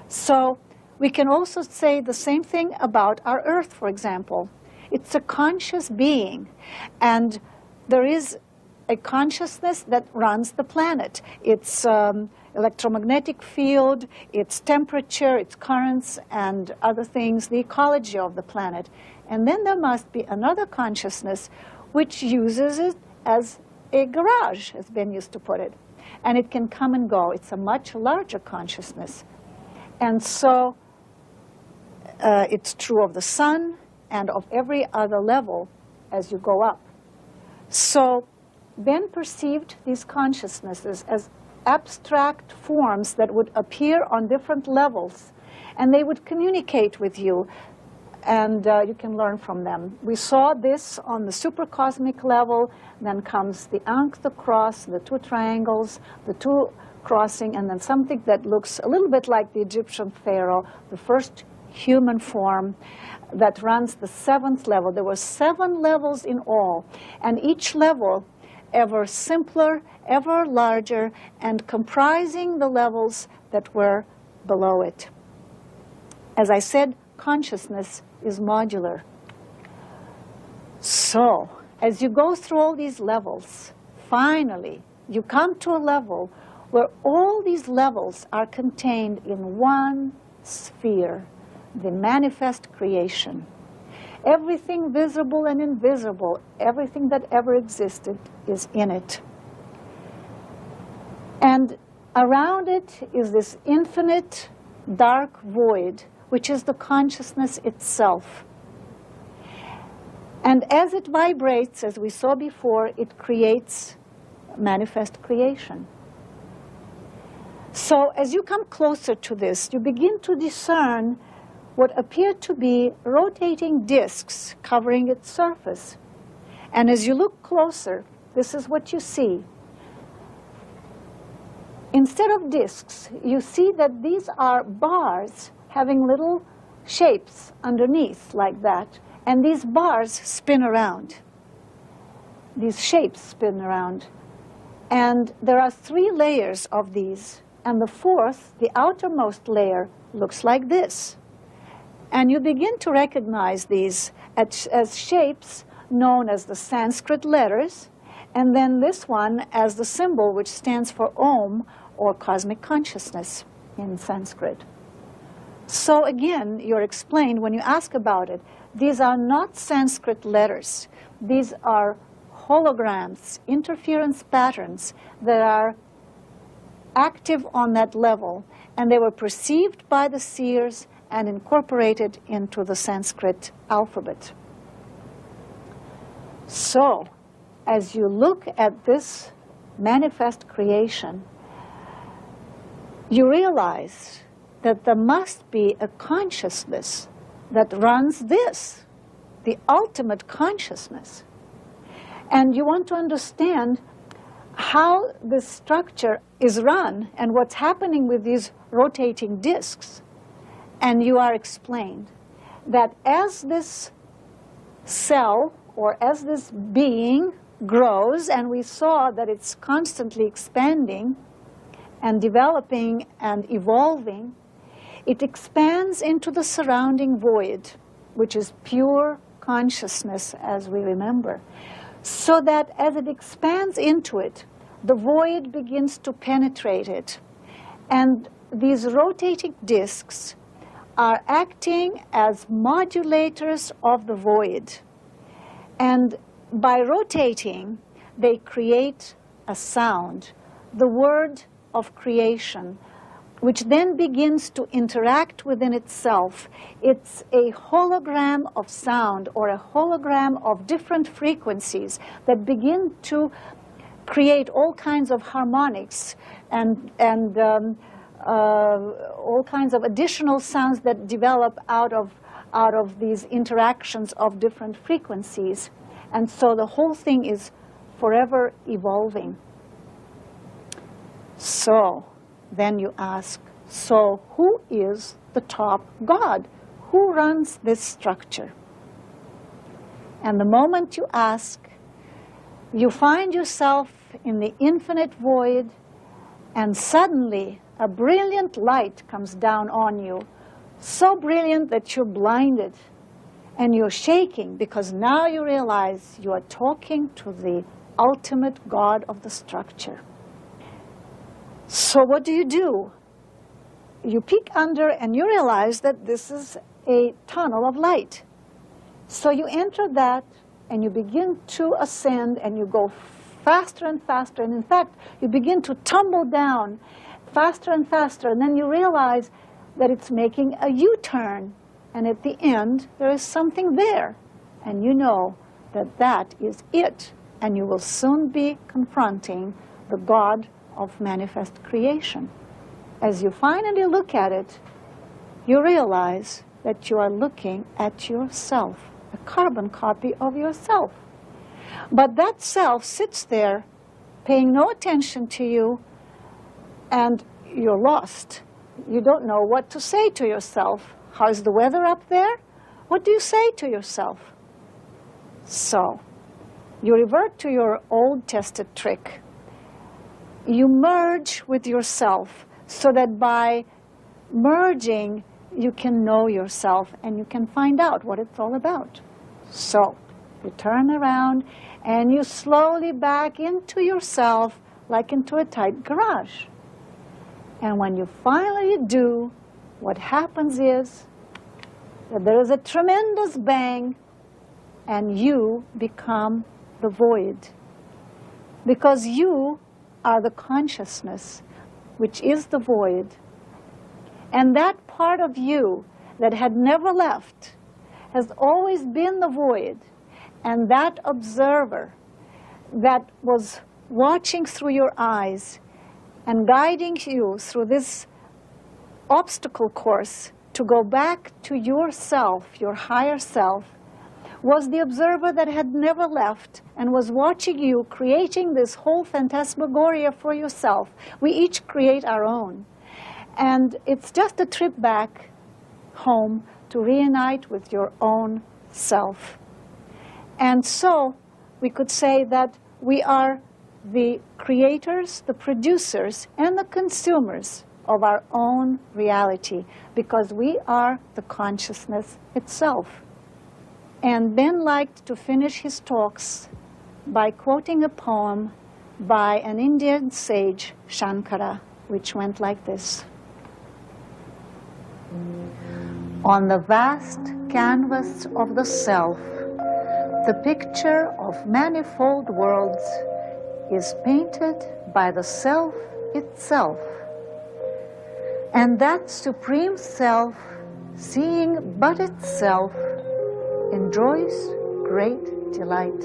So we can also say the same thing about our Earth, for example. It's a conscious being, and there is a consciousness that runs the planet. Its electromagnetic field, its temperature, its currents, and other things, the ecology of the planet. And then there must be another consciousness which uses it as a garage, as Ben used to put it. And it can come and go. It's a much larger consciousness. And so it's true of the sun and of every other level as you go up. So Ben perceived these consciousnesses as abstract forms that would appear on different levels, and they would communicate with you, and you can learn from them. We saw this on the supercosmic level. Then comes the Ankh, the cross, the two triangles, the two crossing, and then something that looks a little bit like the Egyptian pharaoh, the first human form that runs the 7th level. There were 7 levels in all, and each level ever simpler, ever larger, and comprising the levels that were below it. As I said, consciousness is modular. So, as you go through all these levels, finally, you come to a level where all these levels are contained in one sphere, the manifest creation. Everything visible and invisible, everything that ever existed is in it. And around it is this infinite dark void, which is the consciousness itself. And as it vibrates, as we saw before, it creates manifest creation. So as you come closer to this, you begin to discern what appear to be rotating disks covering its surface. And as you look closer, this is what you see. Instead of disks, you see that these are bars having little shapes underneath like that. And these bars spin around. These shapes spin around. And there are 3 layers of these. And the 4th, the outermost layer, looks like this. And you begin to recognize these as shapes known as the Sanskrit letters, and then this one as the symbol which stands for Om, or cosmic consciousness in Sanskrit. So again, you're explained when you ask about it, these are not Sanskrit letters. These are holograms, interference patterns that are active on that level, and they were perceived by the seers and incorporated into the Sanskrit alphabet. So, as you look at this manifest creation, you realize that there must be a consciousness that runs this, the ultimate consciousness. And you want to understand how this structure is run and what's happening with these rotating disks. And you are explained that as this cell or as this being grows, and we saw that it's constantly expanding and developing and evolving, it expands into the surrounding void, which is pure consciousness, as we remember. So that as it expands into it, the void begins to penetrate it. And these rotating disks are acting as modulators of the void. And by rotating, they create a sound, the word of creation, which then begins to interact within itself. It's a hologram of sound, or a hologram of different frequencies that begin to create all kinds of harmonics and all kinds of additional sounds that develop out of these interactions of different frequencies. And so the whole thing is forever evolving. So then you ask, so who is the top God? Who runs this structure? And the moment you ask, you find yourself in the infinite void, and suddenly a brilliant light comes down on you, so brilliant that you're blinded and you're shaking, because now you realize you are talking to the ultimate God of the structure. So what do? You peek under and you realize that this is a tunnel of light. So you enter that and you begin to ascend, and you go faster and faster, and in fact you begin to tumble down faster and faster, and then you realize that it's making a U-turn, and at the end there is something there, and you know that that is it, and you will soon be confronting the God of manifest creation. As you finally look at it, you realize that you are looking at yourself, a carbon copy of yourself. But that self sits there paying no attention to you, and you're lost. You don't know what to say to yourself. How's the weather up there? What do you say to yourself? So, you revert to your old tested trick. You merge with yourself so that by merging, you can know yourself and you can find out what it's all about. So, you turn around and you slowly back into yourself like into a tight garage. And when you finally do, what happens is that there is a tremendous bang and you become the void. Because you are the consciousness, which is the void. And that part of you that had never left has always been the void. And that observer that was watching through your eyes and guiding you through this obstacle course to go back to yourself, your higher self, was the observer that had never left and was watching you creating this whole phantasmagoria for yourself. We each create our own. And it's just a trip back home to reunite with your own self. And so we could say that we are the creators, the producers, and the consumers of our own reality because we are the consciousness itself. And Ben liked to finish his talks by quoting a poem by an Indian sage, Shankara, which went like this. On the vast canvas of the self, the picture of manifold worlds is painted by the self itself. And that supreme self, seeing but itself, enjoys great delight.